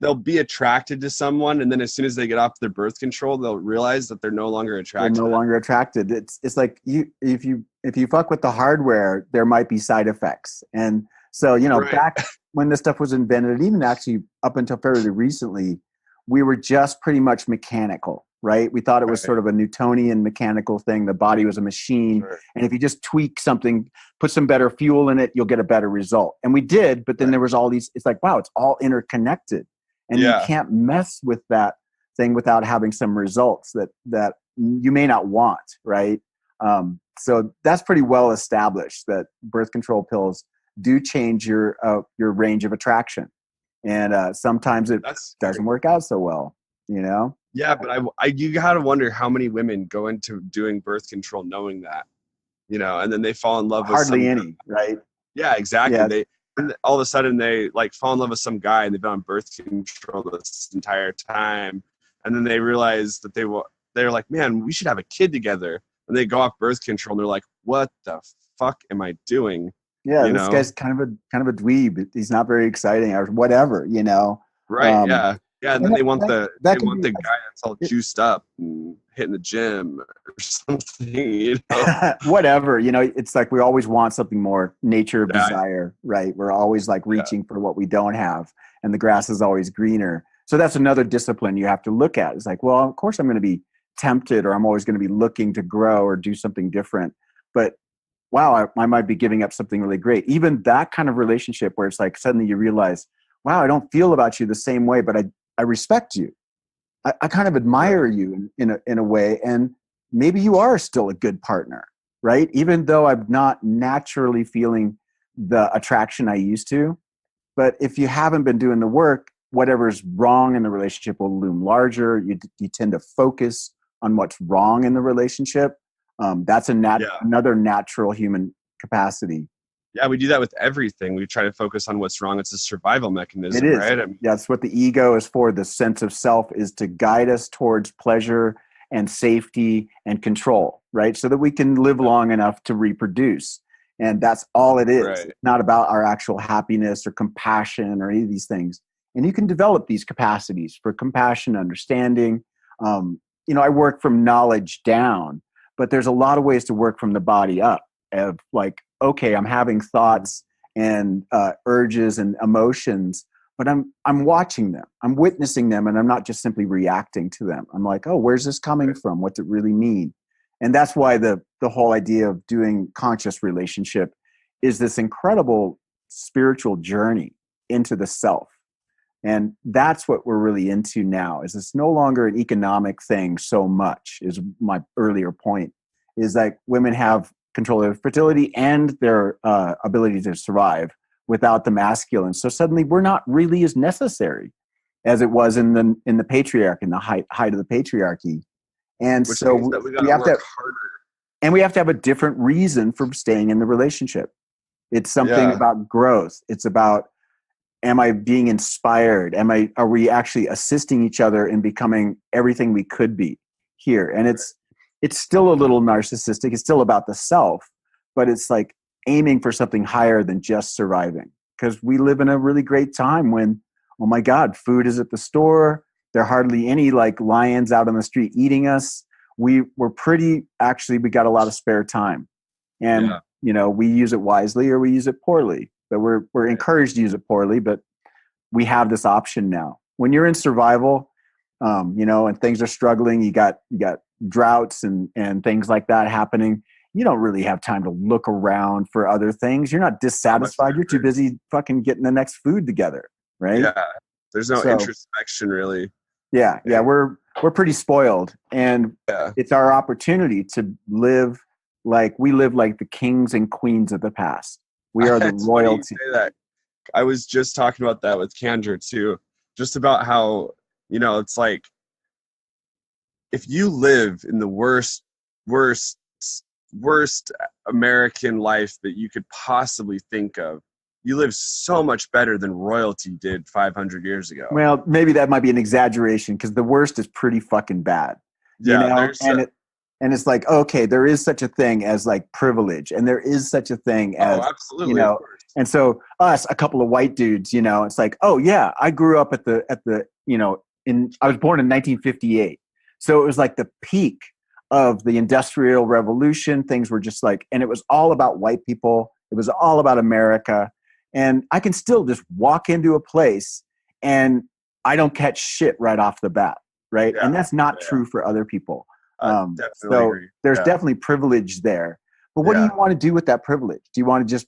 they'll be attracted to someone, and then as soon as they get off their birth control, they'll realize that they're no longer They're attracted no to them. longer attracted. It's like if you fuck with the hardware, there might be side effects. And so, Right. back when this stuff was invented, even actually up until fairly recently, we were just pretty much mechanical, right? We thought it was Right. sort of a Newtonian mechanical thing. The body was a machine. Sure. And if you just tweak something, put some better fuel in it, you'll get a better result. And we did, but then Right. there was all these, it's like, wow, it's all interconnected. And you Yeah. can't mess with that thing without having some results that you may not want, right? So that's pretty well established that birth control pills do change your range of attraction, and sometimes it That's doesn't scary. work out so well, you know. Yeah, but you gotta wonder how many women go into doing birth control knowing that, and then they fall in love with Hardly some. any, right? Yeah, exactly. Yeah, And all of a sudden they like fall in love with some guy and they've been on birth control this entire time, and then they realize that they're like, man, we should have a kid together, and they go off birth control and they're like, what the fuck am I doing? yeah. You This know? guy's kind of a dweeb. He's not very exciting or whatever, you know. Right? Um, Yeah, yeah. And then and they want that they can want be the guy that's all juiced up and hitting the gym or something. whatever, it's like we always want something more, nature of Yeah, desire, right? We're always like yeah, reaching for what we don't have, and the grass is always greener. So that's another discipline you have to look at. It's like, well, of course I'm going to be tempted, or I'm always going to be looking to grow or do something different, but wow, I might be giving up something really great. Even that kind of relationship where it's like suddenly you realize, wow, I don't feel about you the same way, but I respect you. I kind of right. admire you in a way, and maybe you are still a good partner, right? Even though I'm not naturally feeling the attraction I used to. But if you haven't been doing the work, whatever's wrong in the relationship will loom larger. You tend to focus on what's wrong in the relationship. That's Yeah. another natural human capacity. Yeah, we do that with everything. We try to focus on what's wrong. It's a survival It mechanism, is. right? I mean, That's what the ego is for. The sense of self is to guide us towards pleasure and safety and control, right? So that we can live long enough to reproduce. And that's all it is. right. It's not about our actual happiness or compassion or any of these things. And you can develop these capacities for compassion, understanding. I work from knowledge down, but there's a lot of ways to work from the body up. Of like, okay, I'm having thoughts and urges and emotions, but I'm watching them, I'm witnessing them, and I'm not just simply reacting to them. I'm like, oh, where's this coming Right. from? What's it really mean? And that's why the whole idea of doing conscious relationship is this incredible spiritual journey into the self. And that's what we're really into now. Is it's no longer an economic thing so much, is my earlier point, is like women have control of their fertility and their ability to survive without the masculine. So suddenly we're not really as necessary as it was in the patriarch, in the height of the patriarchy. And Which means so that we got we to have work to, harder. and we have to have a different reason for staying in the relationship. It's something Yeah. about growth. It's about, am I being inspired? Are we actually assisting each other in becoming everything we could be here? And it's still a little narcissistic. It's still about the self, but it's like aiming for something higher than just surviving. Because we live in a really great time when, oh my God, food is at the store. There are hardly any like lions out on the street eating us. We're pretty, actually, we got a lot of spare time. And Yeah. we use it wisely or we use it poorly, but we're Right. encouraged to use it poorly, but we have this option now. When you're in survival, and things are struggling, you got droughts and things like that happening. You don't really have time to look around for other things. You're not Not much dissatisfied. You're too different. busy fucking getting the next food together, right? Yeah. There's no So introspection really. yeah, And we're pretty spoiled, and yeah. it's our opportunity to live like we live like the kings and queens of the past. We are the It's funny you royalty. say that. I was just talking about that with Kendra too, just about how, it's like if you live in the worst, worst American life that you could possibly think of, you live so much better than royalty did 500 years ago. Well, maybe that might be an exaggeration because the worst is pretty fucking bad, you Yeah, know? And it's like, okay, there is such a thing as like privilege, and there is such a thing oh, as, you absolutely, of know, course. and so us, a couple of white dudes, it's like, oh yeah, I grew up I was born in 1958. So it was like the peak of the Industrial Revolution. Things were just like, and it was all about white people. It was all about America. And I can still just walk into a place and I don't catch shit right off the bat, right? Yeah, And that's not yeah, true for other people. I definitely So agree. there's Yeah, definitely privilege there. But what do you yeah. want to do with that privilege? Do you want to just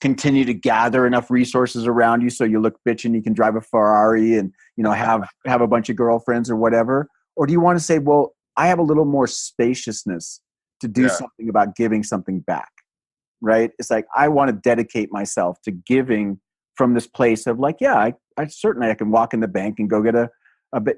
continue to gather enough resources around you so you look bitch and you can drive a Ferrari and have a bunch of girlfriends or whatever? Or do you want to say, well, I have a little more spaciousness to do Yeah, something about giving something back, right? It's like I want to dedicate myself to giving from this place of like, yeah, I certainly I can walk in the bank and go get a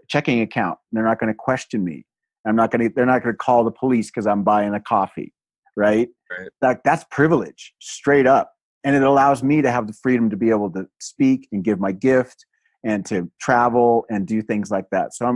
checking account. And they're not going to question me. They're not going to call the police because I'm buying a coffee, right? right. Like that's privilege, straight up. And it allows me to have the freedom to be able to speak and give my gift and to travel and do things like that. So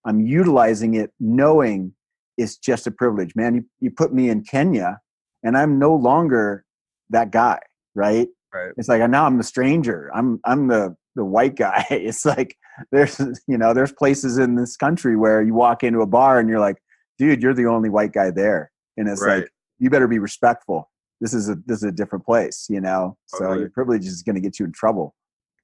I'm utilizing it knowing it's just a privilege. Man, you put me in Kenya and I'm no longer that guy, right? Right. It's like now I'm the stranger. I'm the white guy. It's like there's places in this country where you walk into a bar and you're like, dude, you're the only white guy there. And it's Right. like, you better be respectful. This is a different place. So Totally. your privilege is going to get you in trouble.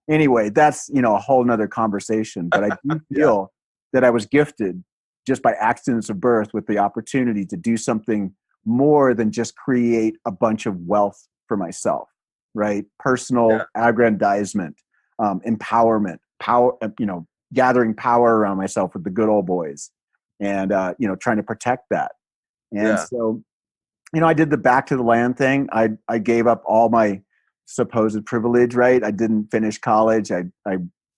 Anyway, that's a whole nother conversation. But I do Yeah. feel that I was gifted just by accidents of birth with the opportunity to do something more than just create a bunch of wealth for myself, right? Yeah. Personal aggrandizement, empowerment, power, gathering power around myself with the good old boys and, trying to protect that. And Yeah. so, I did the back to the land thing. I gave up all my supposed privilege, right? I didn't finish college. I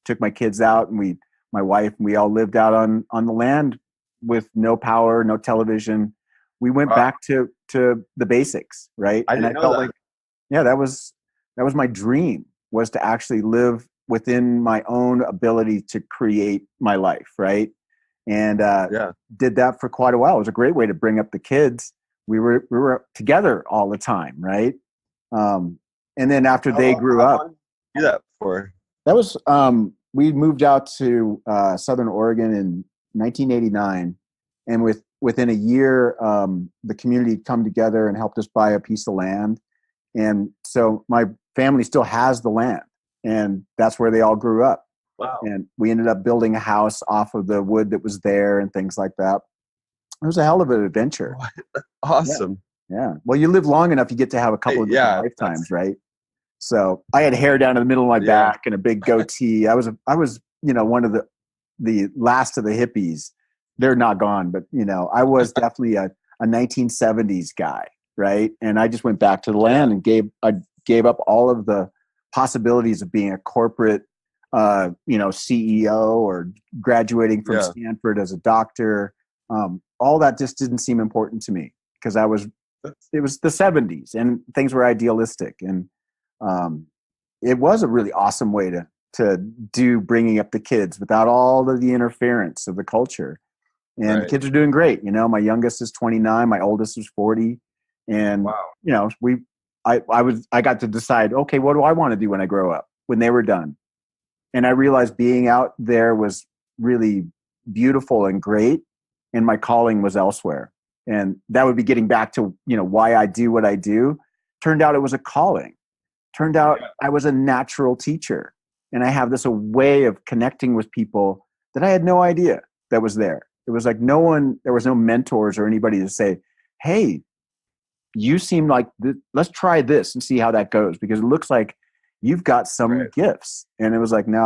took my kids out and my wife, and we all lived out on the land with no power, no television. We went Wow. back to the basics, right? I And didn't I know felt that. like, yeah, that was my dream, was to actually live within my own ability to create my life, right? And Yeah. did that for quite a while. It was a great way to bring up the kids. We were together all the time, right? Um, and then after they grew How up, long did you do that for? that was we moved out to Southern Oregon in 1989, and within a year, the community come together and helped us buy a piece of land, and so my family still has the land, and that's where they all grew up. Wow. And we ended up building a house off of the wood that was there and things like that. It was a hell of an adventure. Yeah, Awesome. yeah. Well, you live long enough, you get to have a couple Hey, of different yeah, lifetimes, right? So I had hair down to the middle of my yeah. back and a big goatee. I was one of the last of the hippies. They're not gone, but I was definitely a 1970s guy, right? And I just went back to the Yeah. land and gave up all of the possibilities of being a corporate CEO or graduating from Yeah. Stanford as a doctor. All that just didn't seem important to me because it was the 70s and things were idealistic, and um, it was a really awesome way to do bringing up the kids without all of the interference of the culture. And the Right. kids are doing great. My youngest is 29, my oldest is 40, and Wow. I got to decide, okay, what do I want to do when I grow up? When they were done, and I realized being out there was really beautiful and great, and my calling was elsewhere. And that would be getting back to why I do what I do. Turned out it was a calling. Turned out Yeah. I was a natural teacher, and I have this a way of connecting with people that I had no idea that was there. It was like there was no mentors or anybody to say, hey, you seem like let's try this and see how that goes, because it looks like you've got some Right. gifts. And it was like, no,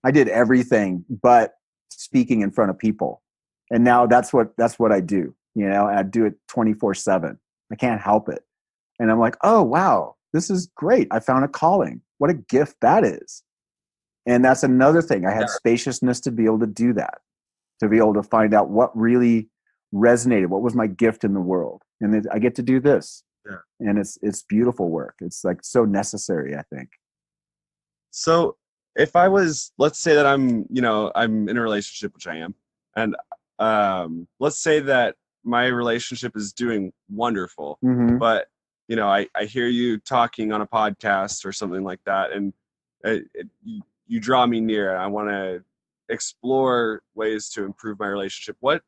I did everything but speaking in front of people. And now that's what I do. And I do it 24/7. I can't help it. And I'm like, oh, wow, this is great. I found a calling. What a gift that is. And that's another thing. I had spaciousness to be able to do that, to be able to find out what really resonated, what was my gift in the world. And I get to do this. Yeah. And it's beautiful work. It's like so necessary, I think. So if I was, let's say that I'm in a relationship, which I am, and let's say that my relationship is doing wonderful, Mm-hmm. but I hear you talking on a podcast or something like that, and you draw me near. I want to explore ways to improve my relationship. What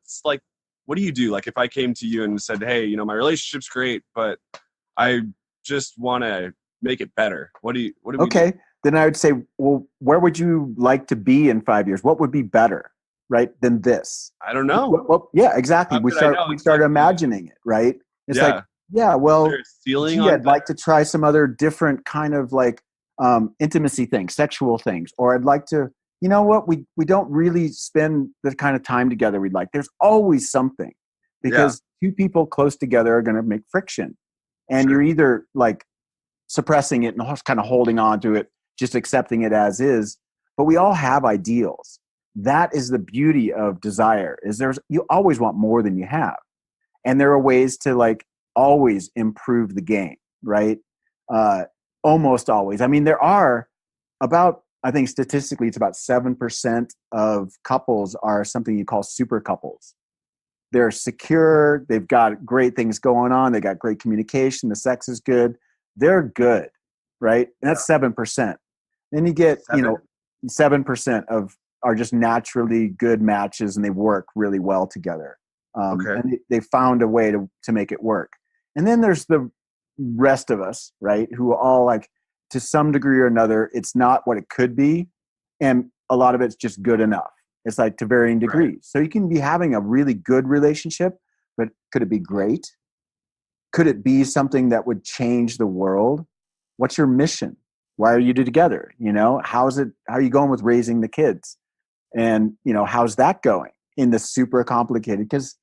do you do? Like if I came to you and said, hey, my relationship's great, but I just want to make it better. What do we do? Okay. Then I would say, well, where would you like to be in 5 years? What would be better, right, than this? I don't know. Well, yeah, exactly. How We could I know start exactly? imagining it, right? It's like, Yeah. yeah, well, Is there a ceiling gee, on I'd like to try some other different kind of like intimacy things, sexual things, or I'd like to, you know what, we don't really spend the kind of time together we'd like. There's always something, because two people close together are going to make friction, and you're either like suppressing it and kind of holding on to it, just accepting it as is. But we all have ideals. That is the beauty of desire, is you always want more than you have. And there are ways to like always improve the game, right? Almost always. I mean, there are about, I think statistically, it's about 7% of couples are something you call super couples. They're secure. They've got great things going on. They got great communication. The sex is good. They're good, right? And that's 7%. Then you get, 7% of are just naturally good matches, and they work really well together. And they found a way to make it work. And then there's the rest of us, right? Who all like, to some degree or another, it's not what it could be. And a lot of it's just good enough. It's like to varying degrees. Right. So you can be having a really good relationship, but could it be great? Could it be something that would change the world? What's your mission? Why are you together? How are you going with raising the kids? And, how's that going in the super complicated? Because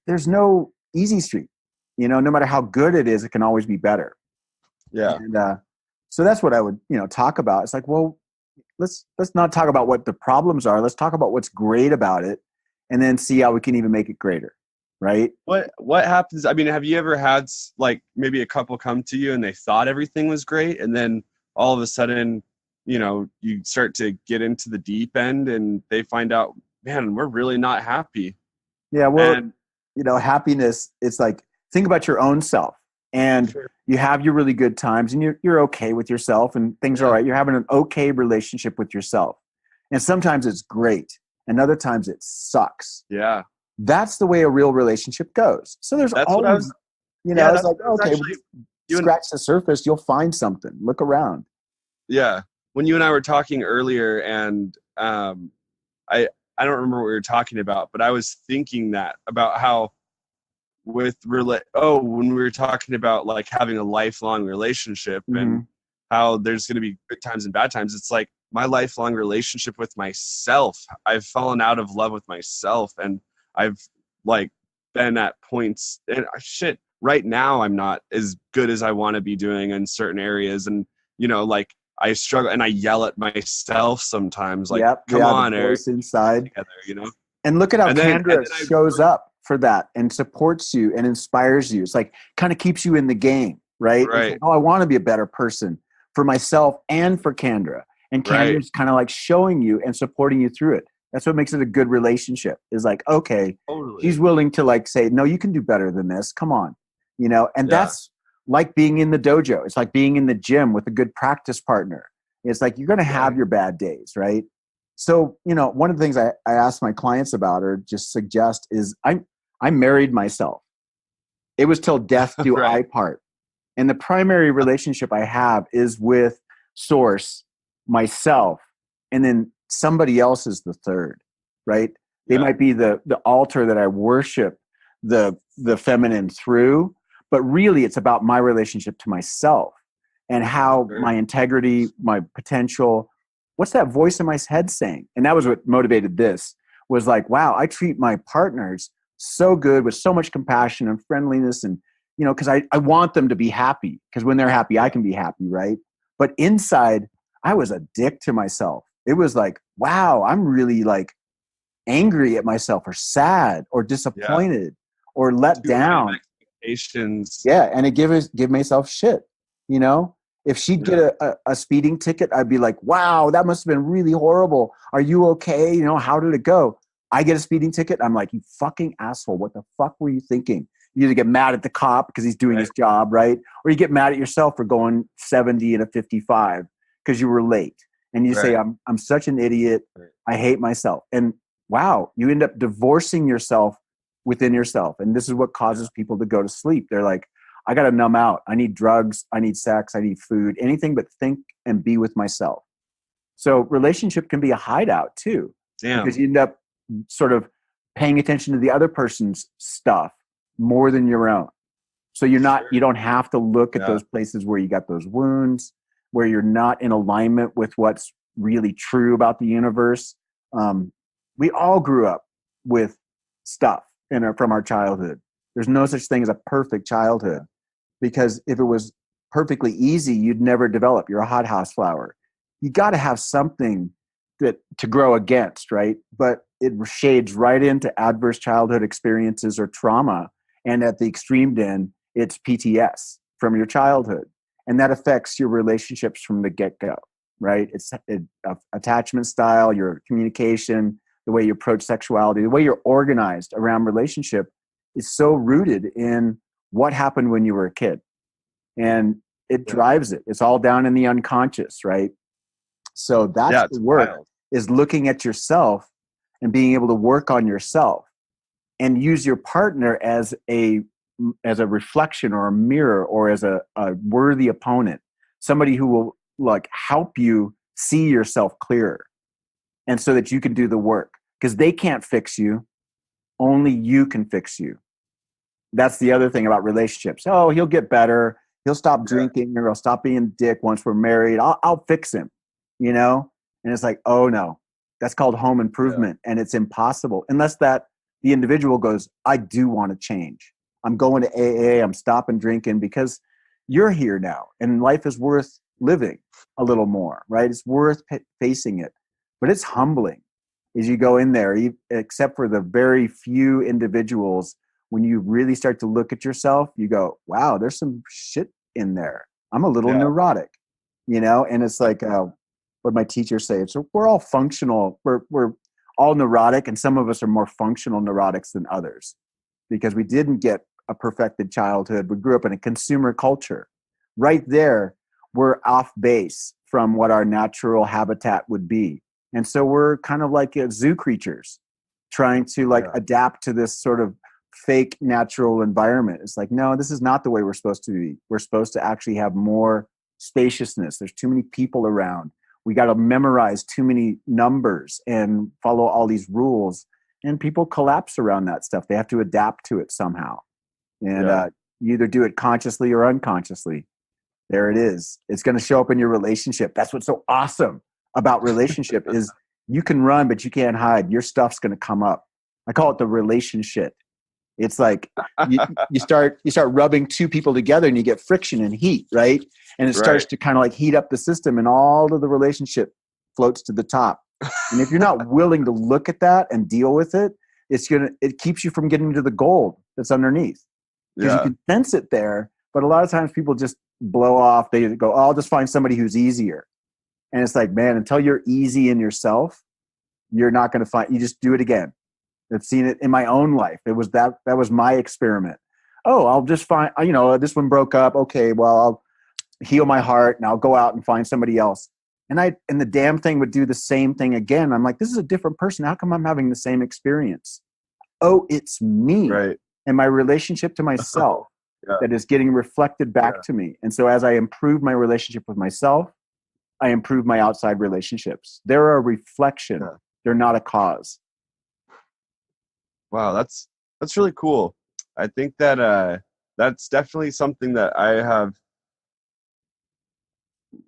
there's no easy street, no matter how good it is, it can always be better. Yeah. And so that's what I would, talk about. It's like, well, let's not talk about what the problems are. Let's talk about what's great about it, and then see how we can even make it greater. Right. What happens? I mean, have you ever had like maybe a couple come to you and they thought everything was great, and then all of a sudden, you start to get into the deep end and they find out, man, we're really not happy. Yeah. Well, happiness, it's like, think about your own self, and you have your really good times, and you're okay with yourself, and things are all right. You're having an okay relationship with yourself. And sometimes it's great, and other times it sucks. Yeah. That's the way a real relationship goes. So there's always, it's like, okay, scratch the surface, you'll find something. Look around. Yeah. When you and I were talking earlier, and I don't remember what we were talking about, but I was thinking that about how when we were talking about like having a lifelong relationship, and how there's going to be good times and bad times. It's like my lifelong relationship with myself. I've fallen out of love with myself, and I've like been at points, and right now I'm not as good as I want to be doing in certain areas. And, like I struggle and I yell at myself sometimes, like, come on, Eric, inside together, And look at how Kendra shows up for that and supports you and inspires you. It's like kind of keeps you in the game, right? Right. Like, I want to be a better person for myself and for Kendra. And Kendra's kind of like showing you and supporting you through it. That's what makes it a good relationship, is like, okay, she's willing to like say, no, you can do better than this. Come on. And that's like being in the dojo. It's like being in the gym with a good practice partner. It's like, you're going to have your bad days, right? So, one of the things I ask my clients about, or just suggest, is I married myself. It was till death do I part. And the primary relationship I have is with Source, myself, and then somebody else is the third, right? They might be the altar that I worship the feminine through, but really it's about my relationship to myself and how my integrity, my potential, what's that voice in my head saying? And that was what motivated this, was like, wow, I treat my partners so good with so much compassion and friendliness, and because I want them to be happy, because when they're happy, I can be happy, right? But inside, I was a dick to myself. It was like, wow, I'm really like angry at myself or sad or Yeah. disappointed or let Too high of down. expectations. Yeah, and it give myself shit. You know, if she'd get Yeah. a speeding ticket, I'd be like, "Wow, that must have been really horrible. Are you okay? How did it go?" I get a speeding ticket. I'm like, "You fucking asshole! What the fuck were you thinking?" You either get mad at the cop because he's doing Right. his job, right, or you get mad at yourself for going 70 and a 55 because you were late, and you say, Right. "I'm such an idiot. Right. I hate myself." And wow, you end up divorcing yourself within yourself. And this is what causes people to go to sleep. They're like, I got to numb out. I need drugs. I need sex. I need food, anything but think and be with myself. So relationship can be a hideout too, because Damn. you end up sort of paying attention to the other person's stuff more than your own. So Sure. you don't have to look at Yeah. those places where you got those wounds, where you're not in alignment with what's really true about the universe. We all grew up with stuff from our childhood. There's no such thing as a perfect childhood, because if it was perfectly easy, you'd never develop. You're a hothouse flower. You got to have something that to grow against, right? But it shades right into adverse childhood experiences or trauma, and at the extreme end, it's PTS from your childhood, and that affects your relationships from the get-go, right? It's attachment style, your communication, the way you approach sexuality, the way you're organized around relationship is so rooted in what happened when you were a kid, and it Yeah. drives it. It's all down in the unconscious, right? So that's Yeah. the It's work, wild. is looking at yourself and being able to work on yourself and use your partner as a reflection or a mirror or as a worthy opponent, somebody who will like help you see yourself clearer, and so that you can do the work, because they can't fix you, only you can fix you. That's the other thing about relationships. Oh, he'll get better, he'll stop Yeah. drinking, or he'll stop being a dick once we're married, I'll fix him, you know and it's like, oh no, that's called home Yeah. improvement, and it's impossible unless that the individual goes, I do want to change, I'm going to AA, I'm stopping drinking, because you're here now and life is worth living a little more, right? It's worth facing it, but it's humbling as you go in there, except for the very few individuals. When you really start to look at yourself, you go, wow, there's some shit in there. I'm a little Yeah. neurotic, and it's like what my teachers say. So we're all functional. We're all neurotic, and some of us are more functional neurotics than others because we didn't get a perfected childhood. We grew up in a consumer culture. Right there, we're off base from what our natural habitat would be. And so we're kind of like zoo creatures trying to like Yeah. adapt to this sort of fake natural environment. It's like, no, this is not the way we're supposed to be. We're supposed to actually have more spaciousness. There's too many people around. We got to memorize too many numbers and follow all these rules. And people collapse around that stuff. They have to adapt to it somehow. And Yeah. you either do it consciously or unconsciously. There it is. It's going to show up in your relationship. That's what's so awesome about relationship is you can run, but you can't hide. Your stuff's going to come up. I call it the relationship. It's like you start rubbing two people together and you get friction and heat, right? And it Right. starts to kind of like heat up the system, and all of the relationship floats to the top. And if you're not willing to look at that and deal with it, it keeps you from getting to the gold that's underneath, because you Yeah. can sense it there. But a lot of times people just blow off. They go, oh, I'll just find somebody who's easier. And it's like, man, until you're easy in yourself, you're not going to find, you just do it again. I've seen it in my own life. That was my experiment. Oh, I'll just find, this one broke up. Okay, well, I'll heal my heart and I'll go out and find somebody else. And the damn thing would do the same thing again. I'm like, this is a different person. How come I'm having the same experience? Oh, it's me Right. and my relationship to myself Yeah. that is getting reflected back Yeah. to me. And so as I improve my relationship with myself, I improve my outside relationships. They're a reflection. Yeah. They're not a cause. Wow. That's really cool. I think that that's definitely something that I have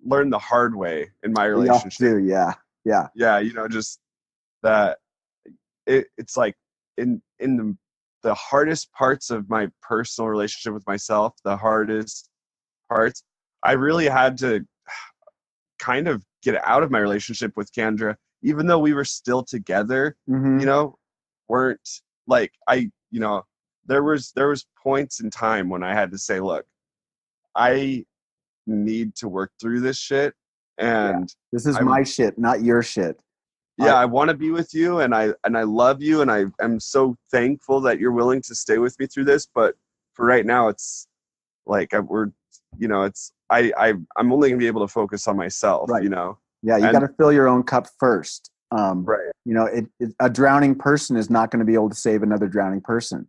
learned the hard way in my We all relationship. do. Yeah. Yeah. Yeah. Just that it's like in the the hardest parts of my personal relationship with myself, the hardest parts, I really had to kind of get out of my relationship with Kendra, even though we were still together, Mm-hmm. weren't like, there was points in time when I had to say, look, I need to work through this shit. Yeah. And This is I, my shit, not your shit. yeah, I want to be with you, and I love you, and I am so thankful that you're willing to stay with me through this. But for right now, it's like I'm only gonna be able to focus on myself, Right. Yeah, you got and to fill your own cup first. right, A drowning person is not going to be able to save another drowning person.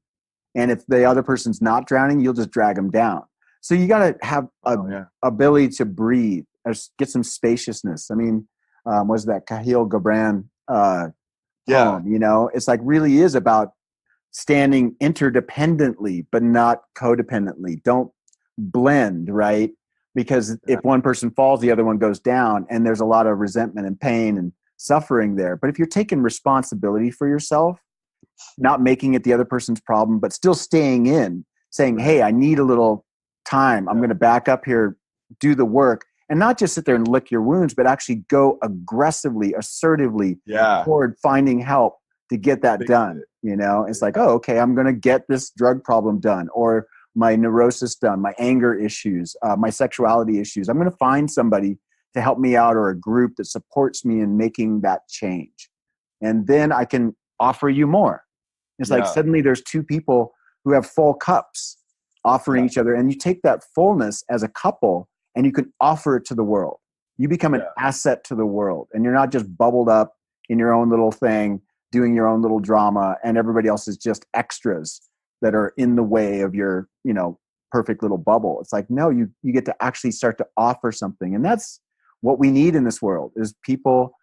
And if the other person's not drowning, you'll just drag them down. So you got to have a ability to breathe, or get some spaciousness. I mean, was that Khalil Gibran yeah, poem? It's like really is about standing interdependently, but not codependently. Don't blend, right? Because yeah, if one person falls, the other one goes down, and there's a lot of resentment and pain and suffering there. But if you're taking responsibility for yourself, not making it the other person's problem, but still staying in, saying, right, hey, I need a little time. I'm going to back up here, do the work, and not just sit there and lick your wounds, but actually go aggressively, assertively yeah, toward finding help to get that done. It's like, oh, okay, I'm going to get this drug problem done, or my neurosis done, my anger issues, my sexuality issues. I'm going to find somebody to help me out, or a group that supports me in making that change. And then I can offer you more. It's like yeah, suddenly there's two people who have full cups offering each other, and you take that fullness as a couple and you can offer it to the world. You become an asset to the world, and you're not just bubbled up in your own little thing, doing your own little drama, and everybody else is just extras that are in the way of your, perfect little bubble. It's like, no, you get to actually start to offer something. And that's what we need in this world, is people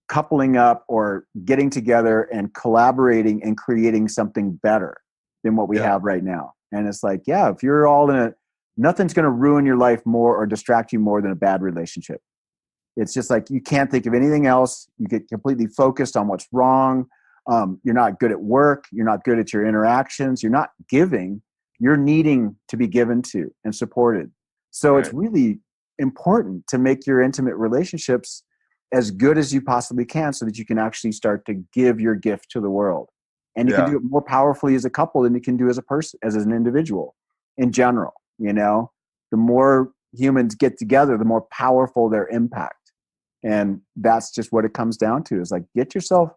coupling up or getting together and collaborating and creating something better than what we have right now. And it's like, yeah, if you're all nothing's going to ruin your life more or distract you more than a bad relationship. It's just like, you can't think of anything else. You get completely focused on what's wrong. You're not good at work. You're not good at your interactions. You're not giving. You're needing to be given to and supported. So it's really important to make your intimate relationships as good as you possibly can, so that you can actually start to give your gift to the world. And you can do it more powerfully as a couple than you can do as a person, as an individual in general. The more humans get together, the more powerful their impact. And that's just what it comes down to, is like, get yourself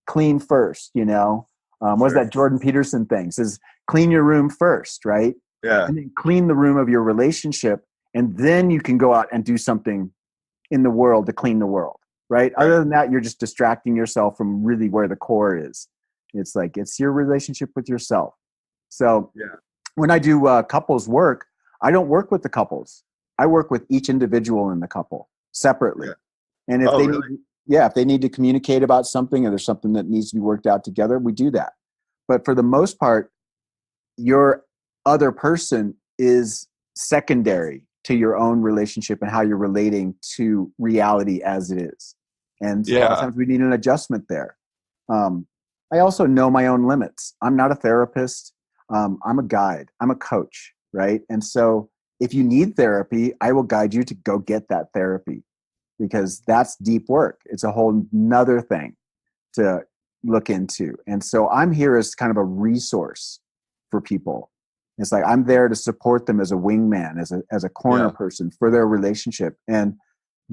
clean first. What's that Jordan Peterson thing? Says, clean your room first, right? yeah, And then clean the room of your relationship. And then you can go out and do something in the world to clean the world, right? Other than that, you're just distracting yourself from really where the core is. It's like, it's your relationship with yourself. So when I do couples work, I don't work with the couples. I work with each individual in the couple separately. And if if they need to communicate about something, or there's something that needs to be worked out together, we do that. But for the most part, your other person is secondary to your own relationship and how you're relating to reality as it is. And a lot of times we need an adjustment there. I also know my own limits. I'm not a therapist. I'm a guide. I'm a coach, right? And so if you need therapy, I will guide you to go get that therapy, because that's deep work. It's a whole nother thing to look into. And so I'm here as kind of a resource for people. It's like, I'm there to support them as a wingman, as a corner person for their relationship, and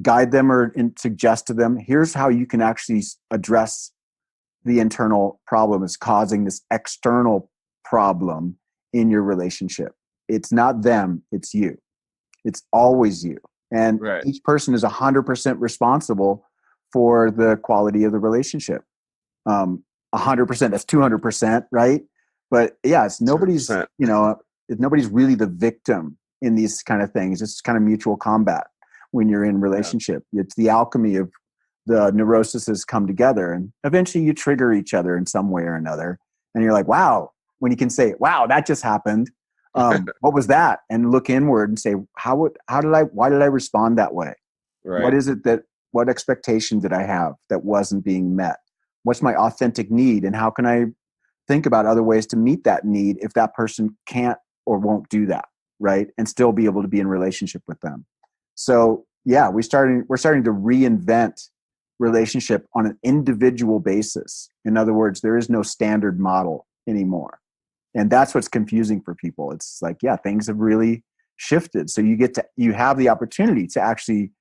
guide them and suggest to them, here's how you can actually address the internal problem that's causing this external problem in your relationship. It's not them, it's you. It's always you. And each person is 100% responsible for the quality of the relationship. 100%, that's 200%, right? But yeah, it's nobody's, nobody's really the victim in these kind of things. It's kind of mutual combat when you're in relationship. It's the alchemy of the neuroses come together, and eventually you trigger each other in some way or another. And you're like, wow, when you can say, wow, that just happened. What was that? And look inward and say, why did I respond that way? What is it what expectation did I have that wasn't being met? What's my authentic need? And how can I think about other ways to meet that need if that person can't or won't do that, right? And still be able to be in relationship with them. So yeah, we're starting to reinvent relationship on an individual basis. In other words, there is no standard model anymore. And that's what's confusing for people. It's like, yeah, things have really shifted. So you have the opportunity to actually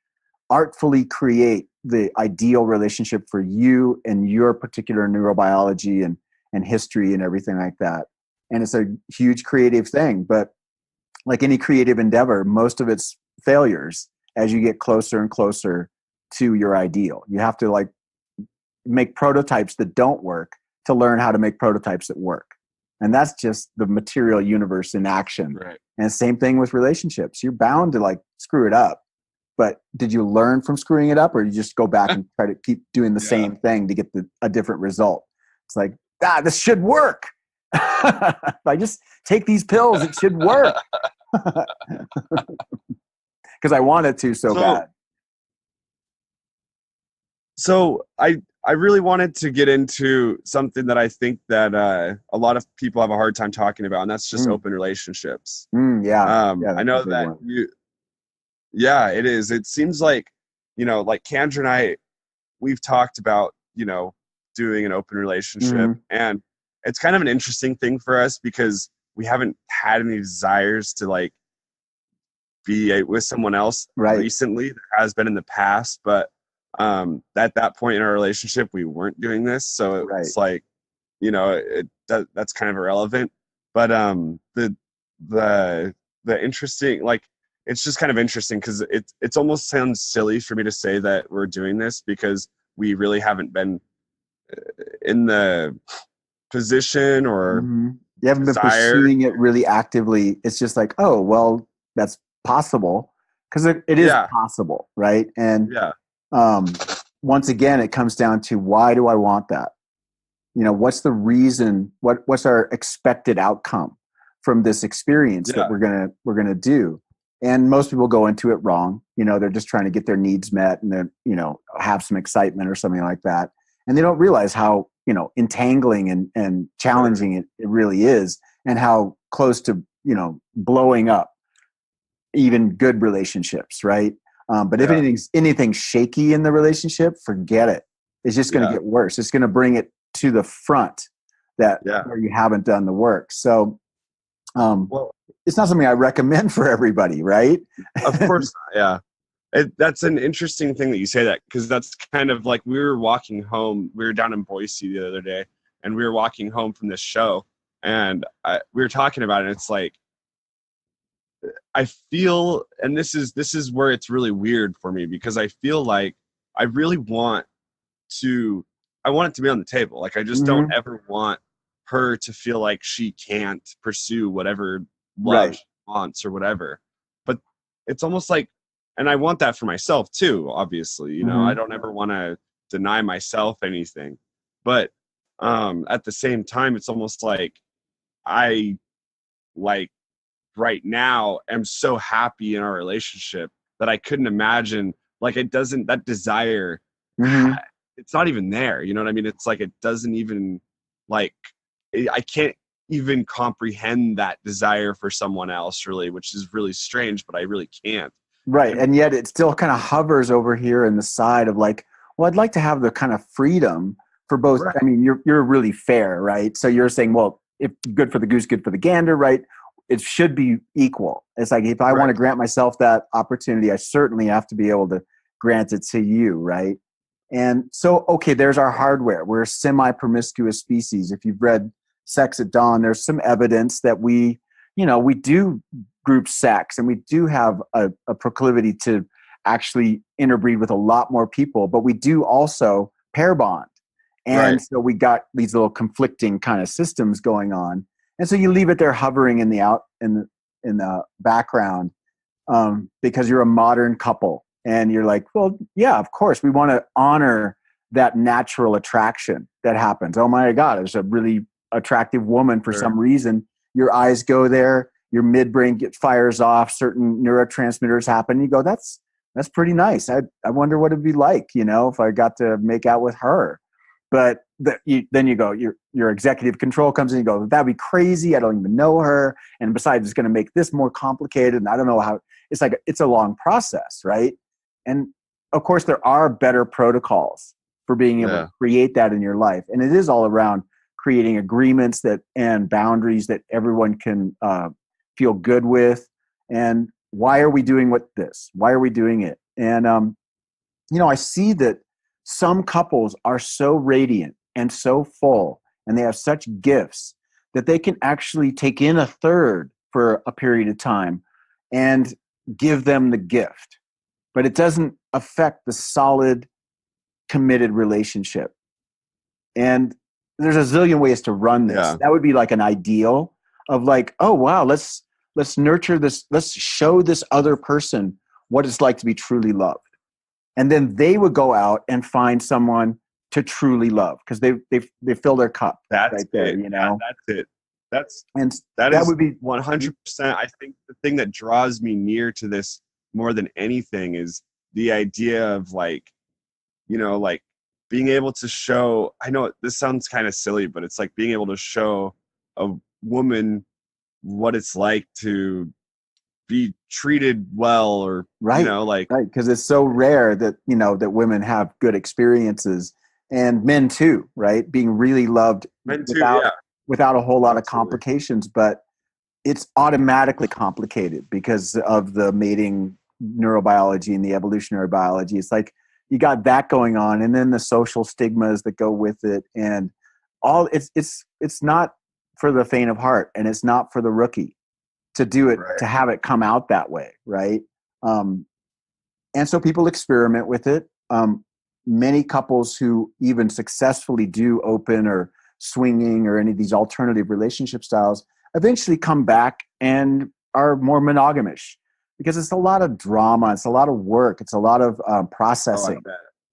artfully create the ideal relationship for you and your particular neurobiology and history and everything like that. And it's a huge creative thing, but like any creative endeavor, most of its failures as you get closer and closer to your ideal. You have to like make prototypes that don't work to learn how to make prototypes that work. And that's just the material universe in action. Right. And same thing with relationships. You're bound to like screw it up. But did you learn from screwing it up, or you just go back and try to keep doing the same thing to get a different result? It's like, this should work. If I just take these pills, it should work. Because I want it to so bad. So I really wanted to get into something that I think that a lot of people have a hard time talking about, and that's just open relationships. Yeah, I know that yeah, it is. It seems like, like Kendra and I, we've talked about, doing an open relationship, and it's kind of an interesting thing for us because we haven't had any desires to like be with someone else recently. There has been in the past, but at that point in our relationship, we weren't doing this. So it's like, that's kind of irrelevant. But the interesting, like, it's just kind of interesting because it's almost sounds silly for me to say that we're doing this because we really haven't been in the position or you haven't been pursuing it really actively. It's just like, oh, well, that's possible because it is possible, right? And once again, it comes down to, why do I want that? What's the reason? What's our expected outcome from this experience that we're gonna do? And most people go into it wrong. They're just trying to get their needs met and then, have some excitement or something like that. And they don't realize how, entangling and challenging it really is, and how close to, blowing up even good relationships, right? But if anything's shaky in the relationship, forget it. It's just going to get worse. It's going to bring it to the front where you haven't done the work. So, it's not something I recommend for everybody, right? Of course not, yeah. That's an interesting thing that you say that, because that's kind of like, we were walking home. We were down in Boise the other day, and we were walking home from this show, and we were talking about it. And it's like, I feel, and this is where it's really weird for me, because I feel like I really want it to be on the table. Like, I just don't ever want her to feel like she can't pursue whatever love she wants or whatever. But it's almost like, and I want that for myself too, obviously, I don't ever want to deny myself anything. But at the same time, it's almost like I, like, right now am so happy in our relationship that I couldn't imagine, like, that desire, it's not even there. You know what I mean? It's like, it doesn't even, like, I can't even comprehend that desire for someone else, really, which is really strange, but I really can't. Right. And yet it still kind of hovers over here in the side of like, well, I'd like to have the kind of freedom for both. I mean, you're really fair, right? So you're saying, well, if good for the goose, good for the gander, right? It should be equal. It's like, if I want to grant myself that opportunity, I certainly have to be able to grant it to you, right? And so, okay, there's our hardware. We're a semi-promiscuous species. If you've read Sex at Dawn, there's some evidence that we do group sex, and we do have a proclivity to actually interbreed with a lot more people, but we do also pair bond. And so we got these little conflicting kind of systems going on. And so you leave it there hovering in the background, because you're a modern couple. And you're like, well, yeah, of course, we want to honor that natural attraction that happens. Oh my God, there's a really attractive woman for some reason. Your eyes go there, your midbrain fires off, certain neurotransmitters happen. You go, that's pretty nice. I wonder what it'd be like, if I got to make out with her. But then you go, your executive control comes in, you go, that'd be crazy. I don't even know her. And besides, it's going to make this more complicated. And I don't know how. It's like, it's a long process, right? And of course, there are better protocols for being able to create that in your life. And it is all around creating agreements and boundaries that everyone can feel good with. And why are we doing this? Why are we doing it? And, I see that some couples are so radiant and so full, and they have such gifts that they can actually take in a third for a period of time and give them the gift. But it doesn't affect the solid, committed relationship. And there's a zillion ways to run this. Yeah. That would be like an ideal of like, oh, wow, let's nurture this. Let's show this other person what it's like to be truly loved. And then they would go out and find someone to truly love because they fill their cup. That's right there, it. That's it. That would be 100%. I think the thing that draws me near to this more than anything is the idea of like being able to show, I know this sounds kind of silly, but it's like being able to show a woman what it's like to be treated well, or right, because it's so rare that that women have good experiences, and men too, right? Being really loved without a whole lot of complications, but it's automatically complicated because of the mating neurobiology and the evolutionary biology. It's like you got that going on, and then the social stigmas that go with it, and all it's not for the faint of heart, and it's not for the rookie to do it, to have it come out that way, right? And so people experiment with it. Many couples who even successfully do open or swinging or any of these alternative relationship styles eventually come back and are more monogamish, because it's a lot of drama, it's a lot of work, it's a lot of processing.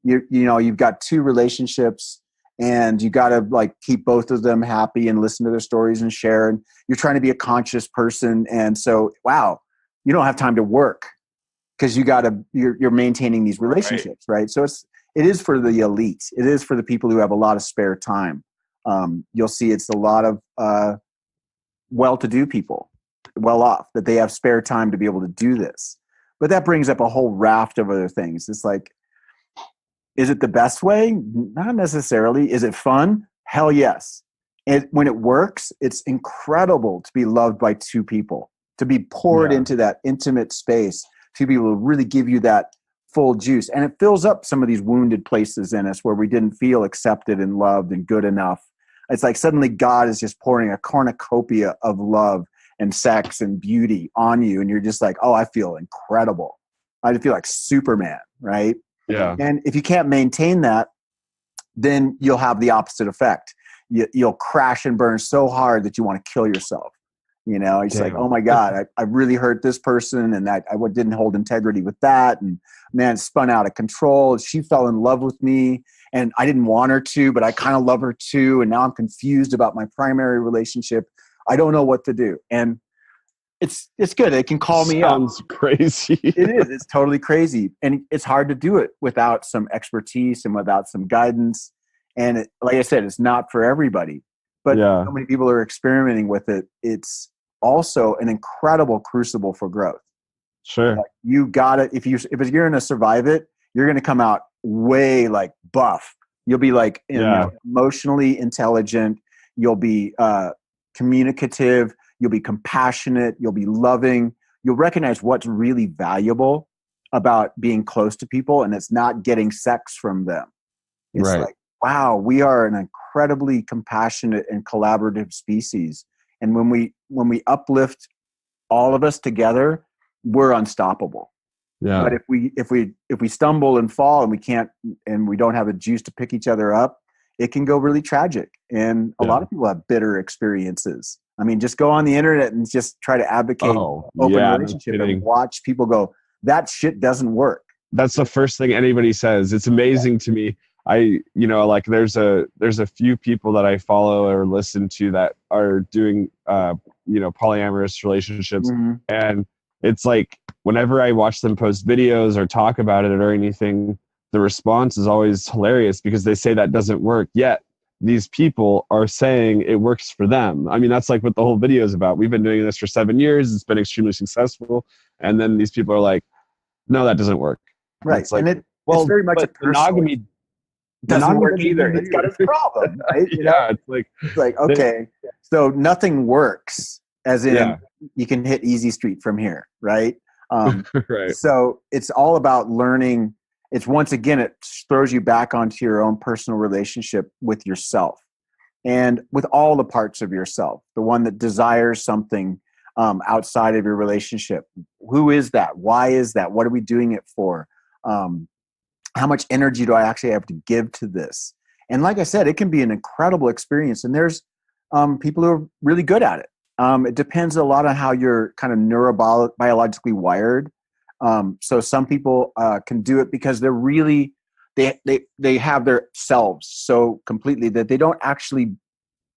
You've got two relationships, and you got to like keep both of them happy and listen to their stories and share. And you're trying to be a conscious person, and so you don't have time to work because you're maintaining these relationships, right? So it is for the elite. It is for the people who have a lot of spare time. You'll see it's a lot of well-to-do people, well off, that they have spare time to be able to do this. But that brings up a whole raft of other things. It's like, is it the best way? Not necessarily. Is it fun? Hell yes. And when it works, it's incredible to be loved by two people, to be poured into that intimate space, to be able to really give you that full juice. And it fills up some of these wounded places in us where we didn't feel accepted and loved and good enough. It's like suddenly God is just pouring a cornucopia of love and sex and beauty on you. And you're just like, oh, I feel incredible. I feel like Superman, right? Yeah. And if you can't maintain that, then you'll have the opposite effect. You'll crash and burn so hard that you want to kill yourself. It's like, oh my God, I really hurt this person, and I didn't hold integrity with that. And man, it spun out of control. She fell in love with me, and I didn't want her to, but I kind of love her too. And now I'm confused about my primary relationship. I don't know what to do. And it's good. It can call me up. Sounds crazy. It is. It's totally crazy. And it's hard to do it without some expertise and without some guidance. And like I said, it's not for everybody. But so many people are experimenting with it. It's also an incredible crucible for growth. Sure. Like you got it. If you're going to survive it, you're going to come out way like buff. You'll be like emotionally intelligent. You'll be communicative. You'll be compassionate. You'll be loving. You'll recognize what's really valuable about being close to people, and it's not getting sex from them. It's like, wow, we are an incredibly compassionate and collaborative species. And when we uplift all of us together, we're unstoppable. Yeah. But if we stumble and fall and we don't have a juice to pick each other up, it can go really tragic. And a lot of people have bitter experiences. I mean, just go on the internet and just try to advocate open relationship and watch people go, that shit doesn't work. That's the first thing anybody says. It's amazing to me. There's a few people that I follow or listen to that are doing, polyamorous relationships. Mm-hmm. And it's like, whenever I watch them post videos or talk about it or anything, the response is always hilarious because they say that doesn't work. Yet these people are saying it works for them. I mean, that's like what the whole video is about. We've been doing this for 7 years. It's been extremely successful. And then these people are like, no, that doesn't work. And Right. it's like, It's well, very much a but personal. Doesn't monogamy work doesn't either. work It's got its either. problem, right? Yeah, it's like, It's like, they, okay, so nothing works, as in yeah, you can hit easy street from here, right? right. So it's all about learning. It's once again, it throws you back onto your own personal relationship with yourself and with all the parts of yourself, the one that desires something outside of your relationship. Who is that? Why is that? What are we doing it for? How much energy do I actually have to give to this? And like I said, it can be an incredible experience. And there's people who are really good at it. It depends a lot on how you're kind of neurobiologically wired. So some people can do it because they're really, they have their selves so completely that they don't actually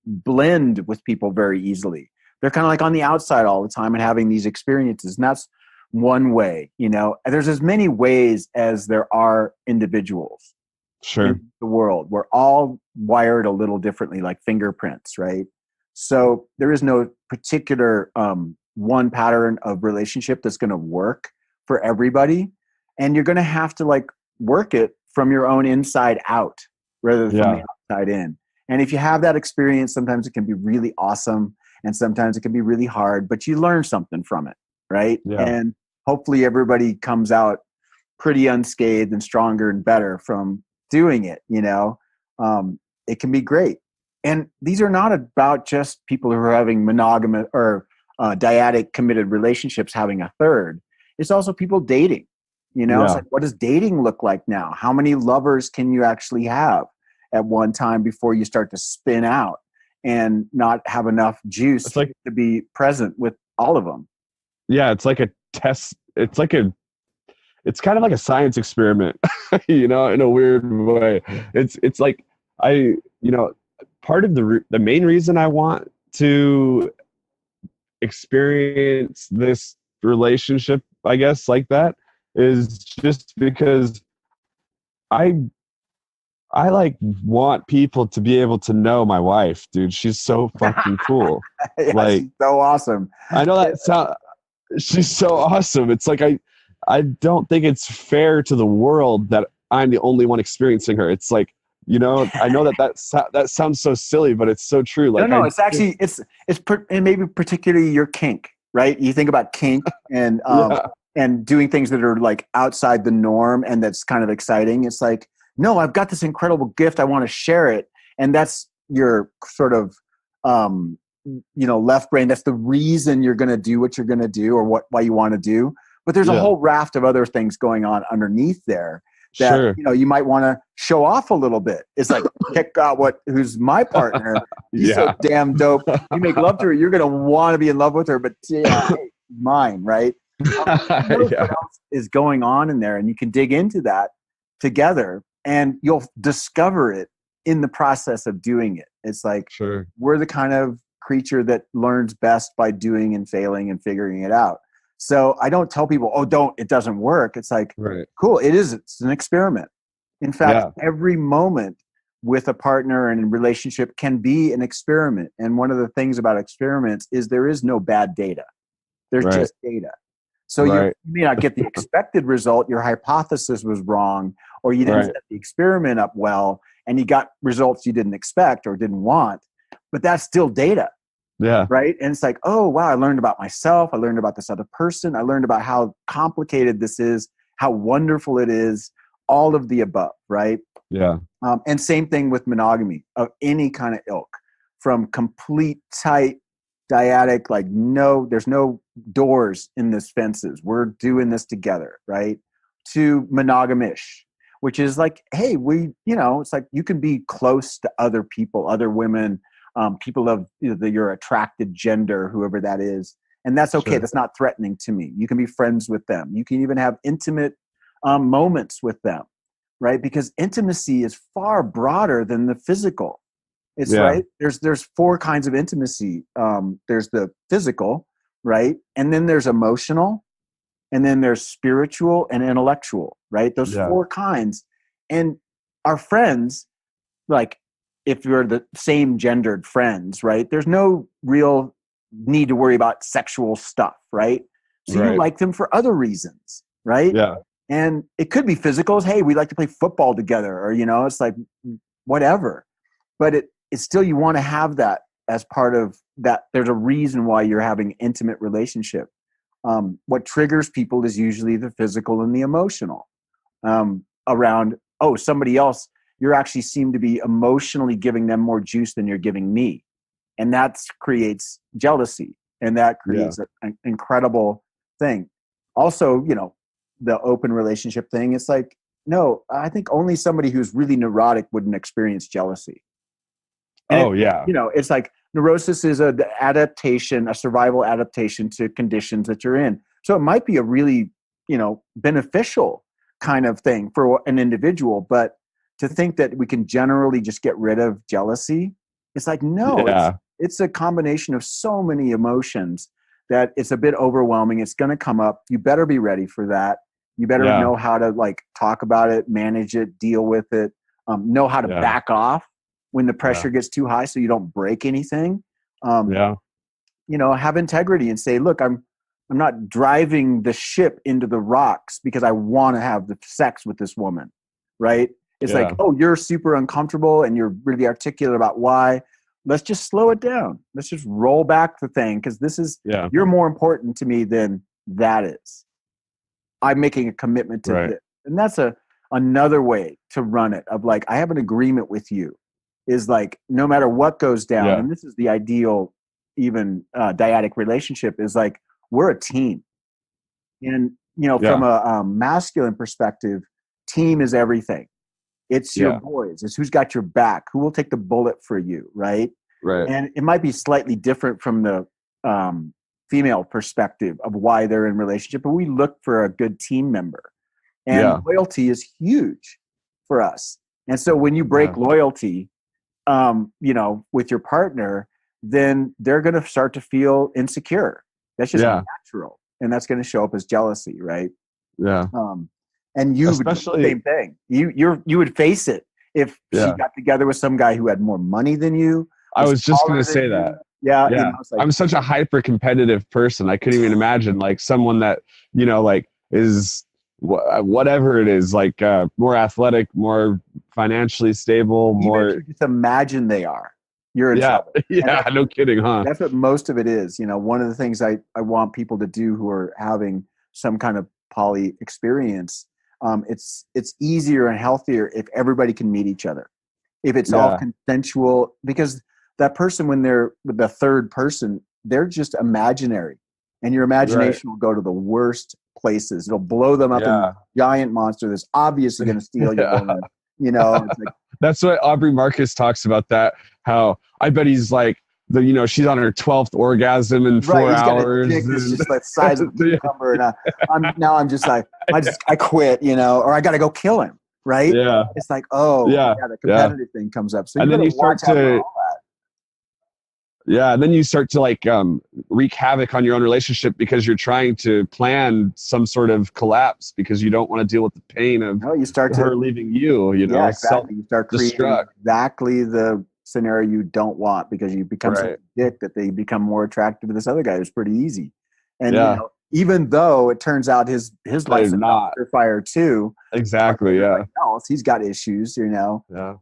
blend with people very easily. They're kind of like on the outside all the time and having these experiences. And that's one way, there's as many ways as there are individuals Sure. in the world. We're all wired a little differently, like fingerprints, right? So there is no particular one pattern of relationship that's going to work for everybody. And you're going to have to like work it from your own inside out rather than from the outside in. And if you have that experience, sometimes it can be really awesome and sometimes it can be really hard, but you learn something from it, right? Yeah. And hopefully everybody comes out pretty unscathed and stronger and better from doing it. It can be great. And these are not about just people who are having monogamous or dyadic committed relationships having a third. It's also people dating. It's like, what does dating look like now? How many lovers can you actually have at one time before you start to spin out and not have enough juice to be present with all of them? Yeah, it's like a test. It's kind of like a science experiment, in a weird way. It's like part of the main reason I want to experience this relationship, I guess, like that, is just because I like want people to be able to know my wife, dude. She's so fucking cool. Yeah, she's so awesome. I know she's so awesome. It's like I don't think it's fair to the world that I'm the only one experiencing her. It's like, I know that sounds so silly, but it's so true. Like, no, it's actually and maybe particularly your kink, right? You think about kink and and doing things that are like outside the norm and that's kind of exciting. It's like, no, I've got this incredible gift. I want to share it, and that's your sort of left brain. That's the reason you're going to do what you're going to do or why you want to do. But there's a whole raft of other things going on underneath there that, you might want to show off a little bit. It's like, check out who's my partner. He's so damn dope. You make love to her, you're going to want to be in love with her, but hey, mine, right? What else is going on in there? And you can dig into that together and you'll discover it in the process of doing it. It's like, we're the kind of creature that learns best by doing and failing and figuring it out. So I don't tell people, it doesn't work. It's like, cool, it's an experiment. In fact, every moment with a partner and a relationship can be an experiment. And one of the things about experiments is there is no bad data. There's just data. So you may not get the expected result. Your hypothesis was wrong, or you didn't set the experiment up well, and you got results you didn't expect or didn't want. But that's still data. Yeah. Right. And it's like, oh, wow, I learned about myself. I learned about this other person. I learned about how complicated this is, how wonderful it is, all of the above. Right. Yeah. And same thing with monogamy of any kind of ilk, from complete tight dyadic, like, no, there's no doors in this fences. We're doing this together. Right. To monogamish, which is like, hey, it's like you can be close to other people, other women, people of your attracted gender, whoever that is. And that's okay. That's not threatening to me. You can be friends with them. You can even have intimate moments with them, right? Because intimacy is far broader than the physical. It's right. There's 4 kinds of intimacy. There's the physical, right? And then there's emotional, and then there's spiritual and intellectual, right? Those 4 kinds. And our friends, like, if you're the same gendered friends, right? There's no real need to worry about sexual stuff, right? So you Right. like them for other reasons, right? Yeah. And it could be physical. Hey, we like to play football together, or it's like whatever. But it's still, you want to have that as part of that. There's a reason why you're having an intimate relationship. What triggers people is usually the physical and the emotional. Around, oh, somebody else, you actually seem to be emotionally giving them more juice than you're giving me. And that creates jealousy, and that Yeah. creates an incredible thing. Also, the open relationship thing, it's like, no, I think only somebody who's really neurotic wouldn't experience jealousy. And Oh, yeah. it's like neurosis is a adaptation, a survival adaptation to conditions that you're in. So it might be a really, beneficial kind of thing for an individual, but to think that we can generally just get rid of jealousy, it's like, no, Yeah. it's a combination of so many emotions that it's a bit overwhelming. It's going to come up. You better be ready for that. You better Yeah. know how to talk about it, manage it, deal with it, know how to Yeah. back off when the pressure Yeah. gets too high so you don't break anything. Yeah. Have integrity and say, look, I'm not driving the ship into the rocks because I want to have the sex with this woman, right? It's like, Yeah. oh, you're super uncomfortable and you're really articulate about why. Let's just slow it down. Let's just roll back the thing, because Yeah. you're more important to me than that is. I'm making a commitment to Right. this. And that's another way to run it, of like, I have an agreement with you, is like, no matter what goes down, Yeah. and this is the ideal, even dyadic relationship, is like, we're a team. And, from Yeah. a masculine perspective, team is everything. It's your Yeah. boys. It's who's got your back, who will take the bullet for you, right? Right. And it might be slightly different from the female perspective of why they're in relationship, but we look for a good team member. And Yeah. loyalty is huge for us. And so when you break Yeah. loyalty, with your partner, then they're going to start to feel insecure. That's just Yeah. natural. And that's going to show up as jealousy, right? Yeah. And you would do the Especially. same thing. You would face it if she Yeah. got together with some guy who had more money than you, I was was just going taller to than say you. that. Yeah, Yeah. it's like, I'm such a hyper competitive person. I couldn't even imagine someone that, is whatever it is, more athletic, more financially stable, even if more. you just imagine they are, you're in Yeah. trouble. And Yeah. No kidding, huh? that's what most of it is. One of the things I want people to do who are having some kind of poly experience, it's easier and healthier if everybody can meet each other, if it's all Yeah. consensual, because that person, when they're with the third person, they're just imaginary, and your Right. imagination will go to the worst places. It'll blow them up in Yeah. a giant monster that's obviously going to steal your Yeah. woman. It's like, That's what Aubrey Marcus talks about. That how I bet he's she's on her 12th orgasm in right, four he's got a hours. dick that's And just like the size of a cucumber, and I'm just like, I quit, or I got to go kill him, right? yeah, It's like, oh yeah, yeah, the yeah. competitive thing comes up, so you And then better you watch start out for to all that. Yeah, and then you start to wreak havoc on your own relationship because you're trying to plan some sort of collapse because you don't want to deal with the pain of You start to, her leaving you. yeah, Self exactly. You start creating destruct. exactly the scenario you don't want, because you become such Right. a dick that they become more attracted to this other guy who's pretty easy. And Yeah. even though it turns out his They're life's a not dumpster fire too, like exactly. everybody Yeah. else, he's got issues. Yeah.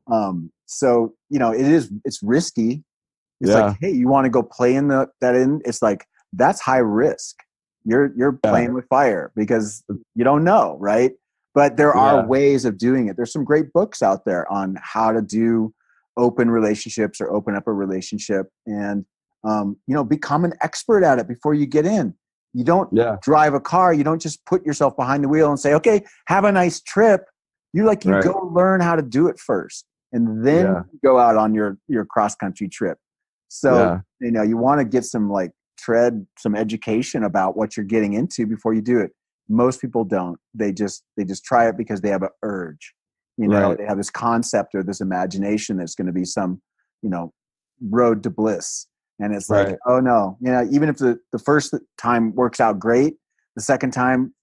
So it's risky. It's like, Yeah. hey, you want to go play in it's like, that's high risk. You're Yeah. playing with fire because you don't know, right? But there are Yeah. ways of doing it. There's some great books out there on how to do open relationships or open up a relationship, and become an expert at it before you get in. You don't Yeah. drive a car. You don't just put yourself behind the wheel and say, okay, have a nice trip. You Right. go learn how to do it first, and then Yeah. go out on your cross country trip. So, Yeah. you want to get some some education about what you're getting into before you do it. Most people don't. They just try it because they have an urge. Right. They have this concept or this imagination that's going to be some, road to bliss. And it's like, Right. oh no, even if the first time works out great, the second time,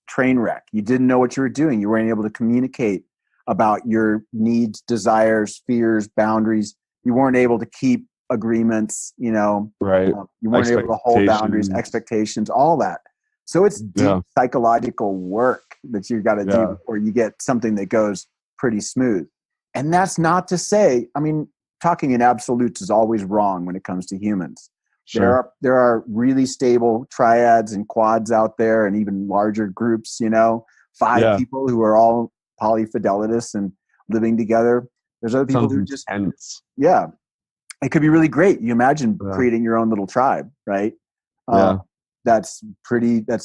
train wreck. You didn't know what you were doing. You weren't able to communicate about your needs, desires, fears, boundaries. You weren't able to keep agreements, Right. you weren't able to hold boundaries, Expectations. expectations, all that. So it's deep Yeah. psychological work that you've got to do Yeah. before you get something that goes pretty smooth. And that's not to say, talking in absolutes is always wrong when it comes to humans. Sure. There are really stable triads and quads out there, and even larger groups, 5 Yeah. people who are all polyfidelitous and living together. There's other people Sounds who just, intense. yeah, it could be really great. You imagine Yeah. creating your own little tribe, right? Yeah. That's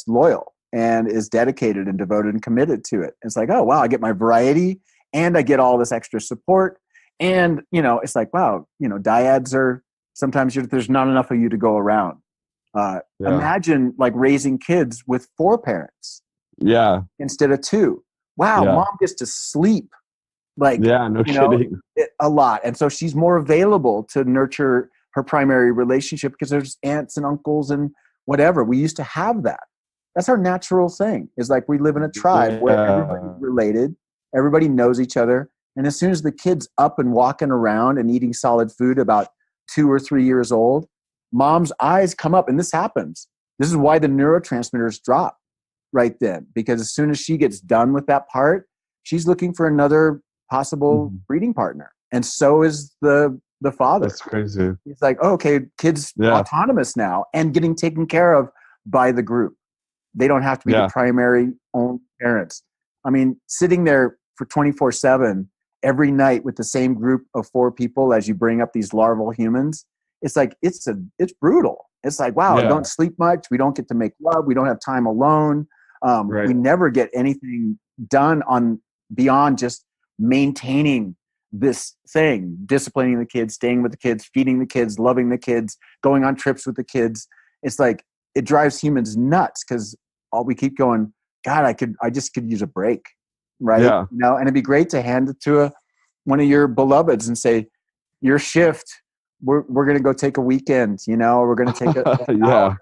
loyal and is dedicated and devoted and committed to it. It's like, oh, wow, I get my variety and I get all this extra support. And, it's like, wow, dyads are sometimes there's not enough of you to go around. Yeah. Imagine like raising kids with 4 parents Yeah. instead of 2. Wow, Yeah. mom gets to sleep like, Yeah. No kidding. a lot. And so she's more available to nurture her primary relationship because there's aunts and uncles and whatever. We used to have that. That's our natural thing. Is like we live in a tribe where everybody's Yeah. related, everybody knows each other. And as soon as the kid's up and walking around and eating solid food about 2 or 3 years old, mom's eyes come up, and this happens. This is why the neurotransmitters drop right then, because as soon as she gets done with that part, she's looking for another possible Mhm. breeding partner. And so is the father. That's crazy. He's like, oh, okay, kid's Yeah. autonomous now and getting taken care of by the group. They don't have to be the Yeah. primary own parents. Sitting there for 24/7 every night with the same group of 4 people as you bring up these larval humans, it's like it's brutal. It's like, wow, Yeah. don't sleep much. We don't get to make love. We don't have time alone. Right. We never get anything done on beyond just maintaining this thing, disciplining the kids, staying with the kids, feeding the kids, loving the kids, going on trips with the kids. It's like it drives humans nuts because all we keep going, God, I just could use a break, right? Yeah. And it'd be great to hand it to one of your beloveds and say, your shift, we're going to go take a weekend, we're going to take an hour. Yeah.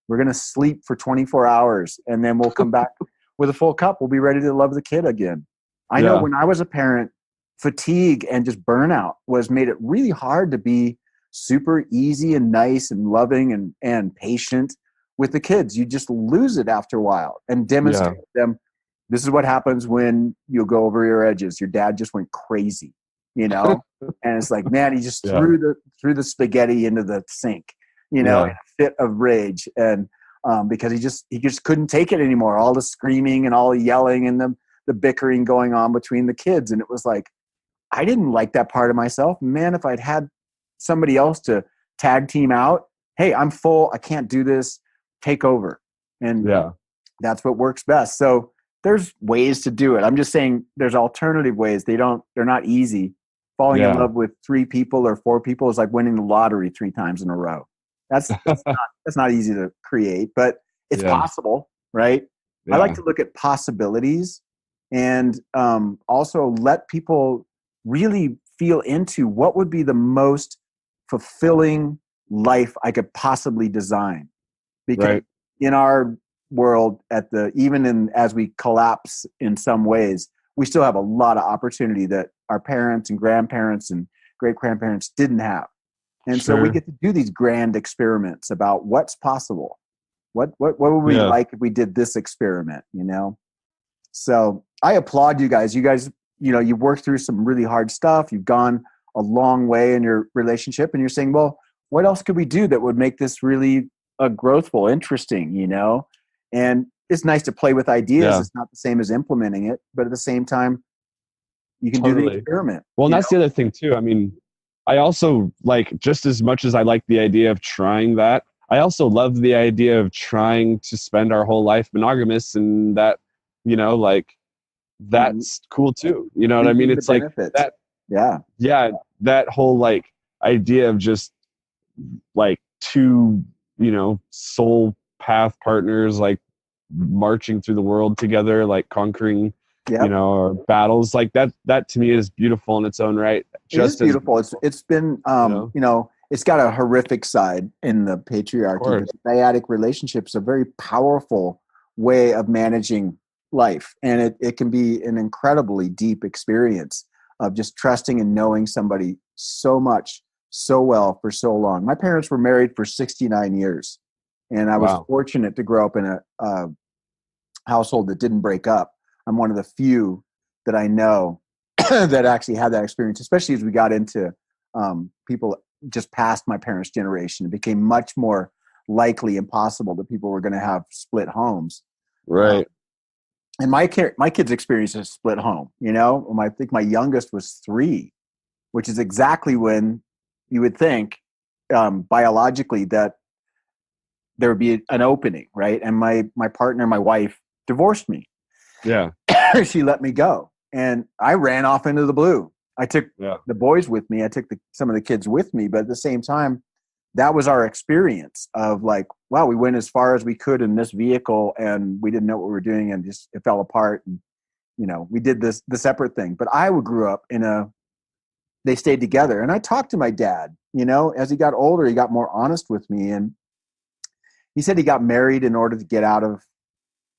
We're going to sleep for 24 hours and then we'll come back with a full cup. We'll be ready to love the kid again. I know Yeah. when I was a parent, fatigue and just burnout made it really hard to be super easy and nice and loving and patient with the kids. You just lose it after a while and demonstrate to them, this is what happens when you go over your edges. Your dad just went crazy, and it's like, man, he just Yeah. threw the spaghetti into the sink, in Yeah. a fit of rage. And because he just couldn't take it anymore. All the screaming and all the yelling and the bickering going on between the kids. And it was like, I didn't like that part of myself. Man, if I'd had somebody else to tag team out, hey, I'm full. I can't do this. Take over. And Yeah. that's what works best. So there's ways to do it. I'm just saying there's alternative ways. They're not easy. Falling in Yeah. love with 3 people or 4 people is like winning the lottery 3 times in a row. That's not easy to create, but it's Yeah. possible, right? I like Yeah. to look at possibilities and also let people really feel into what would be the most fulfilling life I could possibly design. Because Right. in our world, as we collapse in some ways, we still have a lot of opportunity that our parents and grandparents and great grandparents didn't have. And so we Sure. get to do these grand experiments about what's possible. What would we Yeah. like if we did this experiment, So I applaud you guys. You guys, you've worked through some really hard stuff. You've gone a long way in your relationship and you're saying, well, what else could we do that would make this really growthful, interesting, And it's nice to play with ideas. Yeah. It's not the same as implementing it, but at the same time, you can do the Totally. experiment. Well, and that's the other thing too. I also just as much as I like the idea of trying that, I also love the idea of trying to spend our whole life monogamous, and that, that's cool too. You know what I mean? Reaping the It's like benefits. that. Yeah. Yeah. That whole idea of just 2, soul path partners, marching through the world together, conquering, Yep. our battles, that to me is beautiful in its own right. It is Just as, beautiful. It's been it's got a horrific side in the patriarchy, but course. the dyadic relationship is a very powerful way of managing life. And it can be an incredibly deep experience of just trusting and knowing somebody so much, so well for so long. My parents were married for 69 years. And I was Wow. fortunate to grow up in a household that didn't break up. I'm one of the few that I know that actually had that experience, especially as we got into people just past my parents' generation. It became much more likely and possible that people were going to have split homes. Right. And my kids' experience is split home. I think my youngest was 3, which is exactly when you would think biologically that there would be an opening, right? And my partner, my wife, divorced me. Yeah. She let me go, and I ran off into the blue. I took Yeah. the boys with me. I took some of the kids with me, but at the same time, that was our experience of like, wow, we went as far as we could in this vehicle, and we didn't know what we were doing, and just it fell apart. And we did the separate thing. But I grew up they stayed together, and I talked to my dad. As he got older, he got more honest with me, and he said he got married in order to get out of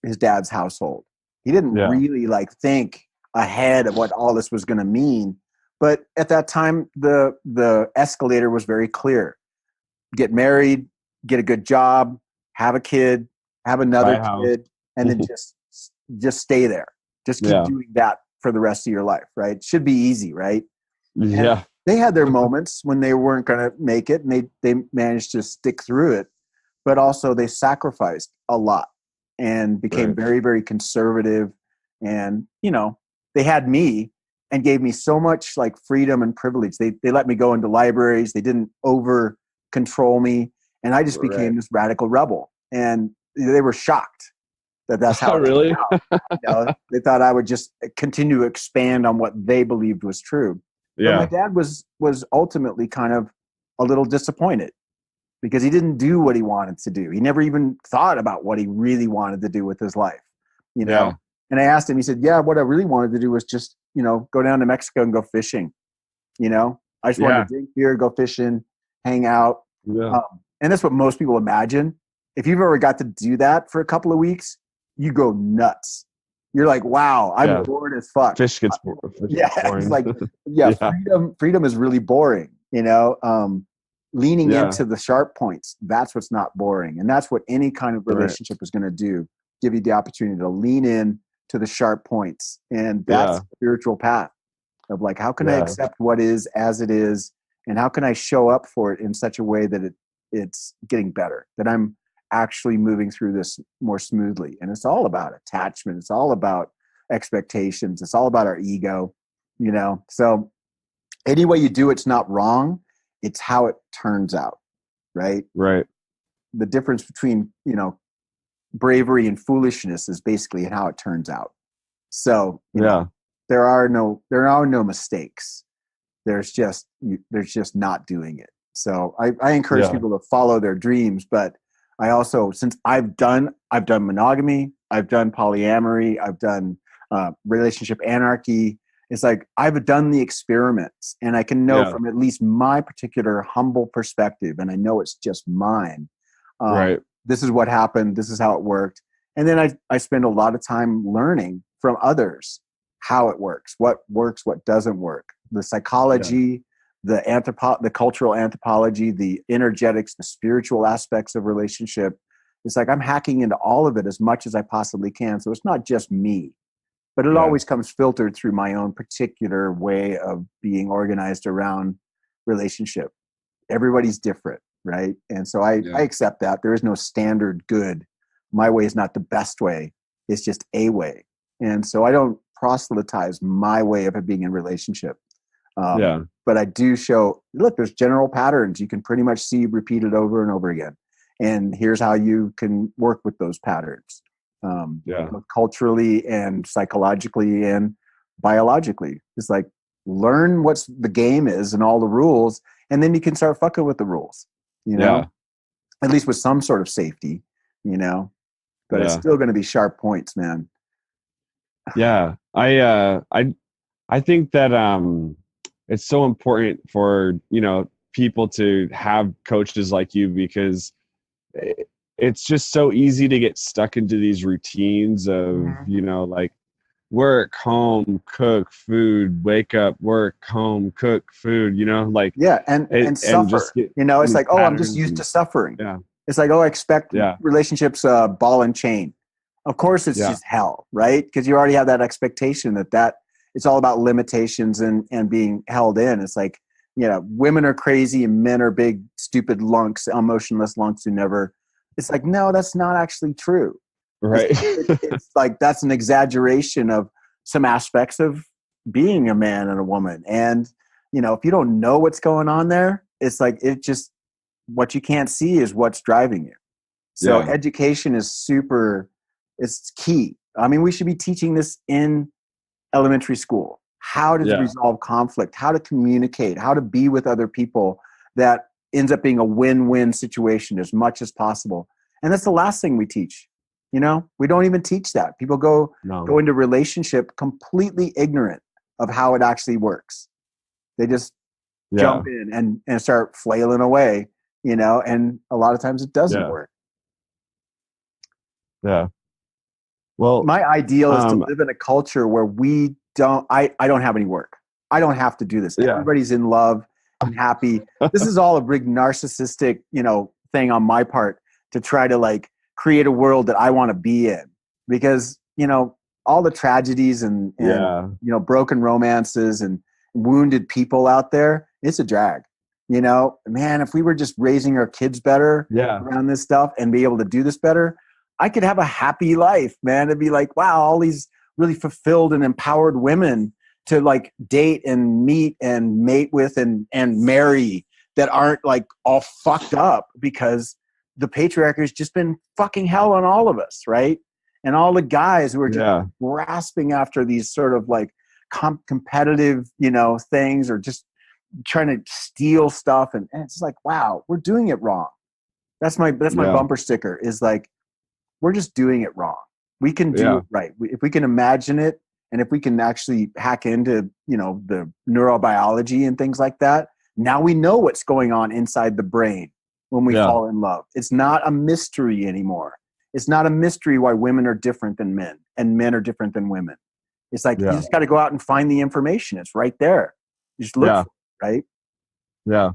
his dad's household. He didn't Yeah. really think ahead of what all this was going to mean. But at that time, the escalator was very clear. Get married, get a good job, have a kid, have Buy another a house. kid, and then just stay there. Just keep Yeah. doing that for the rest of your life, right? It should be easy, right? And Yeah. they had their moments when they weren't going to make it, and they managed to stick through it. But also they sacrificed a lot and became Right. very, very conservative. And, they had me and gave me so much like freedom and privilege. They let me go into libraries. They didn't over control me. And I just Right. became this radical rebel. And they were shocked that that's how Oh, it turned really? out. They thought I would just continue to expand on what they believed was true. But my Yeah. dad was ultimately kind of a little disappointed because he didn't do what he wanted to do. He never even thought about what he really wanted to do with his life, you know? Yeah. And I asked him, he said, yeah, what I really wanted to do was just, go down to Mexico and go fishing. I just wanted Yeah. to drink beer, go fishing, hang out. Yeah. And that's what most people imagine. If you've ever got to do that for a couple of weeks, you go nuts. You're like, wow, I'm Yeah. bored as fuck. Fish Yeah. gets It's boring. like, yeah, Yeah. freedom is really boring, leaning Yeah. into the sharp points. That's what's not boring. And that's what any kind of Right. relationship is going to do. Give you the opportunity to lean in to the sharp points. And that's Yeah. the spiritual path of like, how can I Yeah. accept what is as it is? And how can I show up for it in such a way that it's getting better, that I'm actually moving through this more smoothly? And it's all about attachment. It's all about expectations. It's all about our ego, So any way you do it's not wrong. It's how it turns out, right? Right. The difference between, bravery and foolishness is basically how it turns out. So, Yeah. there are no mistakes. There's just not doing it. So I encourage Yeah. people to follow their dreams, but I also, since I've done monogamy, I've done polyamory, I've done relationship anarchy. It's like I've done the experiments, and I can know Yeah. from at least my particular humble perspective, and I know it's just mine. Right. This is what happened. This is how it worked. And then I spend a lot of time learning from others how it works, what doesn't work, the Yeah. psychology, the cultural anthropology, the energetics, the spiritual aspects of relationship. It's like I'm hacking into all of it as much as I possibly can. So it's not just me, but it Yeah. always comes filtered through my own particular way of being organized around relationship. Everybody's different, right? And so I Yeah. accept that. There is no standard good. My way is not the best way. It's just a way. And so I don't proselytize my way of being in relationship. Yeah. But I do show, look, there's general patterns you can pretty much see repeated over and over again. And here's how you can work with those patterns, Yeah. culturally and psychologically and biologically. It's like learn what the game is and all the rules, and then you can start fucking with the rules, Yeah. at least with some sort of safety, you know, but it's Yeah. still going to be sharp points, man. Yeah. I think that it's so important for, people to have coaches like you because it's just so easy to get stuck into these routines of, Mhm. like work, home, cook, food, wake up, work, home, cook, food, like Yeah, and and just suffer. get It's these like, oh, I'm just patterns used to and suffering. yeah, It's like, oh, I expect yeah, relationships ball and chain. Of course, it's yeah, just hell, right? Because you already have that expectation that it's all about limitations and being held in. It's like, women are crazy and men are big, stupid lunks, emotionless lunks who never. It's like, no, that's not actually true. It's right. it's like that's an exaggeration of some aspects of being a man and a woman. And if you don't know what's going on there, it's like it just what you can't see is what's driving you. So Yeah, education is super, it's key. I mean, we should be teaching this in elementary school, how to yeah, resolve conflict, how to communicate, how to be with other people that ends up being a win-win situation as much as possible. And that's the last thing we teach. We don't even teach that. People go no, into relationship completely ignorant of how it actually works. They just yeah, jump in and start flailing away, and a lot of times it doesn't yeah, work. yeah. Well, My ideal is to um, live in a culture where I don't have any work. I don't have to do this. yeah, Everybody's in love and happy. This is all a big narcissistic, thing on my part to try to like create a world that I want to be in because, all the tragedies and yeah, broken romances and wounded people out there, it's a drag. Man, if we were just raising our kids better yeah, around this stuff and be able to do this better, I could have a happy life, man. It'd be like, wow, all these really fulfilled and empowered women to like date and meet and mate with and marry that aren't like all fucked up because the patriarchy has just been fucking hell on all of us, right? And all the guys who are just yeah, grasping after these sort of like competitive, things or just trying to steal stuff, and it's like, wow, we're doing it wrong. That's my yeah, bumper sticker is like we're just doing it wrong. We can do yeah, it right. If we can imagine it and if we can actually hack into, the neurobiology and things like that, now we know what's going on inside the brain when we yeah, fall in love. It's not a mystery anymore. It's not a mystery why women are different than men and men are different than women. It's like you yeah, just got to go out and find the information. It's right there. You just look yeah, for it, right? yeah.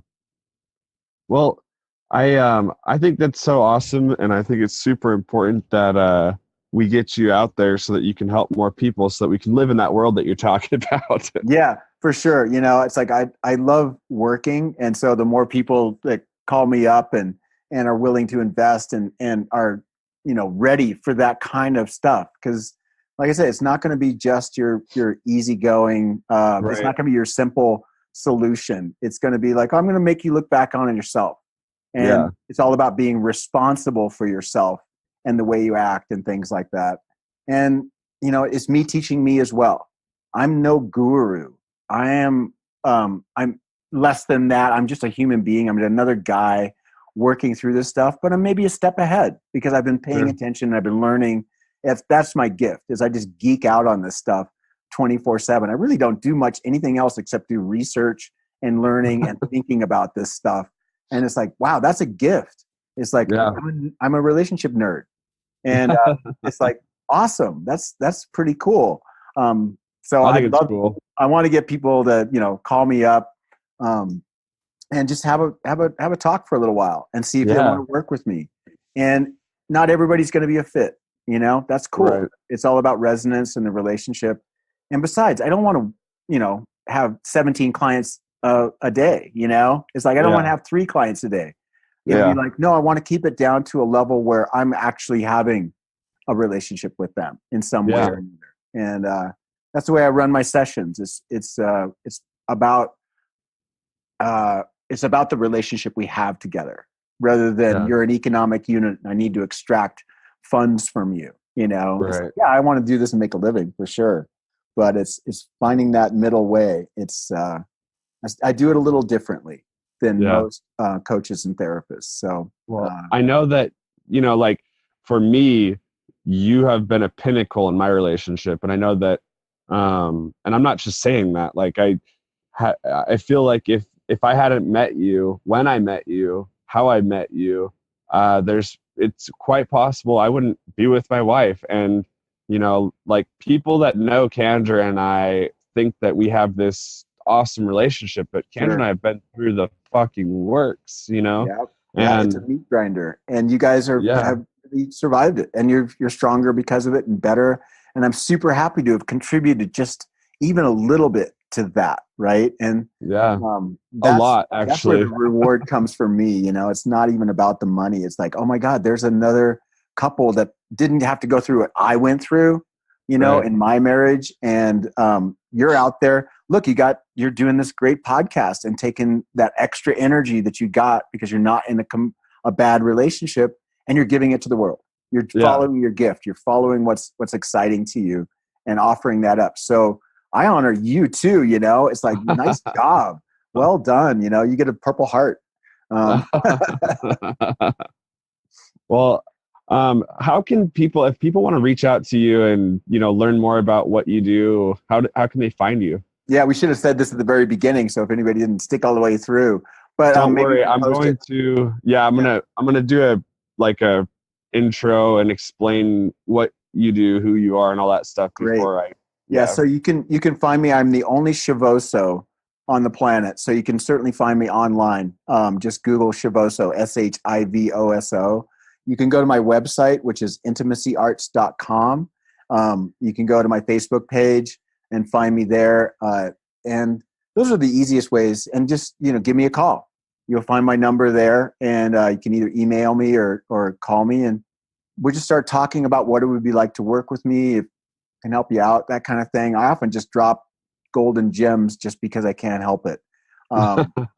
Well, I think that's so awesome, and I think it's super important that we get you out there so that you can help more people, so that we can live in that world that you're talking about. Yeah, for sure. It's like I love working, and so the more people that call me up and are willing to invest and are ready for that kind of stuff, because like I said, it's not going to be just your easygoing. It's Right. not going to be your simple solution. It's going to be like I'm going to make you look back on it yourself, Yeah. and it's all about being responsible for yourself and the way you act and things like that. And it's me teaching me as well. I'm no guru. I'm less than that. I'm just a human being. I'm another guy working through this stuff, but I'm maybe a step ahead because I've been paying Sure. attention and I've been learning. If that's my gift, is I just geek out on this stuff 24/7. I really don't do much anything else except do research and learning and thinking about this stuff. And it's like, wow, that's a gift. It's like Yeah. I'm a relationship nerd, and it's like awesome. That's pretty cool. So I I'd think it's love. cool. I want to get people to call me up, um, and just have a talk for a little while and see if they want Yeah. to work with me. And not everybody's going to be a fit. That's cool. Right. It's all about resonance and the relationship. And besides, I don't want to have 17 clients a day. It's like I don't want to Yeah. have 3 clients a day. It'd be Yeah. like, no, I want to keep it down to a level where I'm actually having a relationship with them in some way or Yeah. another. And that's the way I run my sessions. About it's about the relationship we have together, rather than Yeah. you're an economic unit and I need to extract funds from you. It's like, Right. yeah, I want to do this and make a living for sure, but it's finding that middle way. I do it a little differently than Yeah. most coaches and therapists. So Well, I know that, like for me, you have been a pinnacle in my relationship. And I know that, and I'm not just saying that, like I feel like if I hadn't met you, when I met you, how I met you, there's it's quite possible I wouldn't be with my wife. And, like people that know Kendra and I think that we have this awesome relationship, but Kendra and Sure. I have been through the fucking works, Yeah. Yeah. It's a and meat grinder, and you guys yeah, have really survived it, and you're stronger because of it and better. And I'm super happy to have contributed just even a little bit to that. Right. And yeah, a that's lot where the actually. reward comes for me. It's not even about the money. It's like, oh my God, there's another couple that didn't have to go through what I went through, Right. in my marriage. And you're out there. Look, you're doing this great podcast and taking that extra energy that you got because you're not in a bad relationship, and you're giving it to the world. You're Yeah. following your gift. You're following what's exciting to you and offering that up. So I honor you too. It's like, nice job. Well done. You get a Purple Heart. Um, Well, how can people, if people want to reach out to you and learn more about what you do, how can they find you? yeah, we should have said this at the very beginning. So if anybody didn't stick all the way through, but Don't maybe we worry, can I'm post it. going to, yeah, Yeah, I'm gonna do a intro and explain what you do, who you are, and all that stuff great. before I, Yeah, yeah, so you can find me. I'm the only Shivoso on the planet, so you can certainly find me online. Just Google Shivoso, Shivoso. You can go to my website, which is intimacyarts.com. You can go to my Facebook page and find me there. And those are the easiest ways. And just give me a call. You'll find my number there, and you can either email me or call me, and we just start talking about what it would be like to work with me, if can help you out, that kind of thing. I often just drop golden gems just because I can't help it.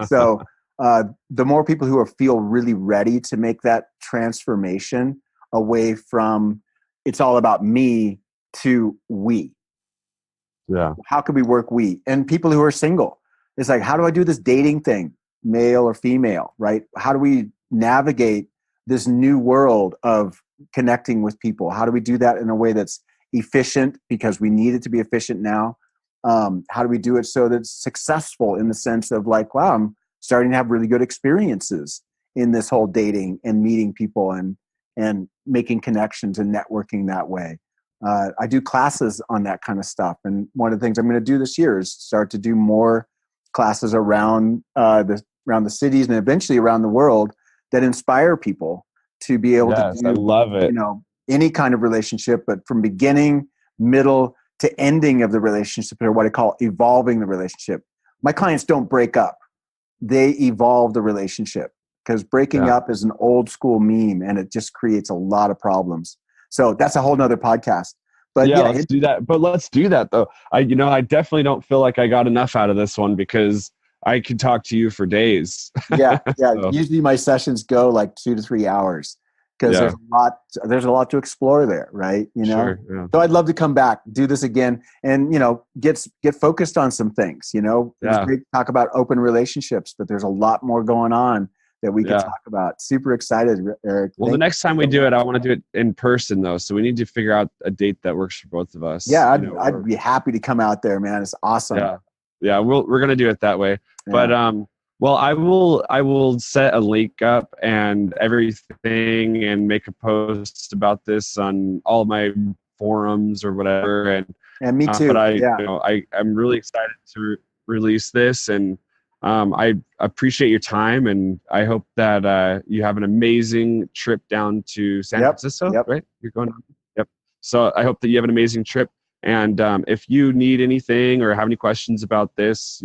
So the more people who feel really ready to make that transformation away from it's all about me to we. yeah, How can we work we? And people who are single, it's like, how do I do this dating thing, male or female, right? How do we navigate this new world of connecting with people? How do we do that in a way that's efficient, because we need it to be efficient now? How do we do it so that it's successful in the sense of like, wow, I'm starting to have really good experiences in this whole dating and meeting people and making connections and networking that way. I do classes on that kind of stuff, and one of the things I'm going to do this year is start to do more classes around the cities and eventually around the world that inspire people to be able to yes, I do love it. any kind of relationship, but from beginning, middle to ending of the relationship, or what I call evolving the relationship. My clients don't break up; they evolve the relationship, because breaking Yeah. up is an old school meme and it just creates a lot of problems. So that's a whole nother podcast. But Yeah, yeah, let's do that. But let's do that though. I definitely don't feel like I got enough out of this one because I could talk to you for days. yeah. So, Usually my sessions go like 2 to 3 hours because yeah, there's a lot to explore there, right? sure. Yeah. So I'd love to come back, do this again, and get focused on some things. It was Yeah. great to talk about open relationships, but there's a lot more going on that we could Yeah. talk about. Super excited, Eric. Well, the Thank next you time we so do much. it, I want to do it in person though. So we need to figure out a date that works for both of us. Yeah, I'd be happy to come out there, man. It's awesome. Yeah. Yeah. We're going to do it that way. But, Yeah. well, I will set a link up and everything and make a post about this on all my forums or whatever. And me But too. Yeah. I'm really excited to release this, and I appreciate your time, and I hope that you have an amazing trip down to San Yep. Francisco. Yep. Right? You're going. Yep. So I hope that you have an amazing trip. And if you need anything or have any questions about this,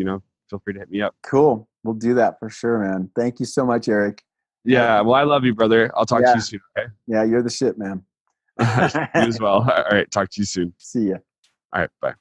feel free to hit me up. Cool. We'll do that for sure, man. Thank you so much, Eric. Have Yeah. Well, I love you, brother. I'll talk to you Yeah. soon. Okay. Yeah. You're the shit, man. You as well. All right. Talk to you soon. See ya. All right. Bye.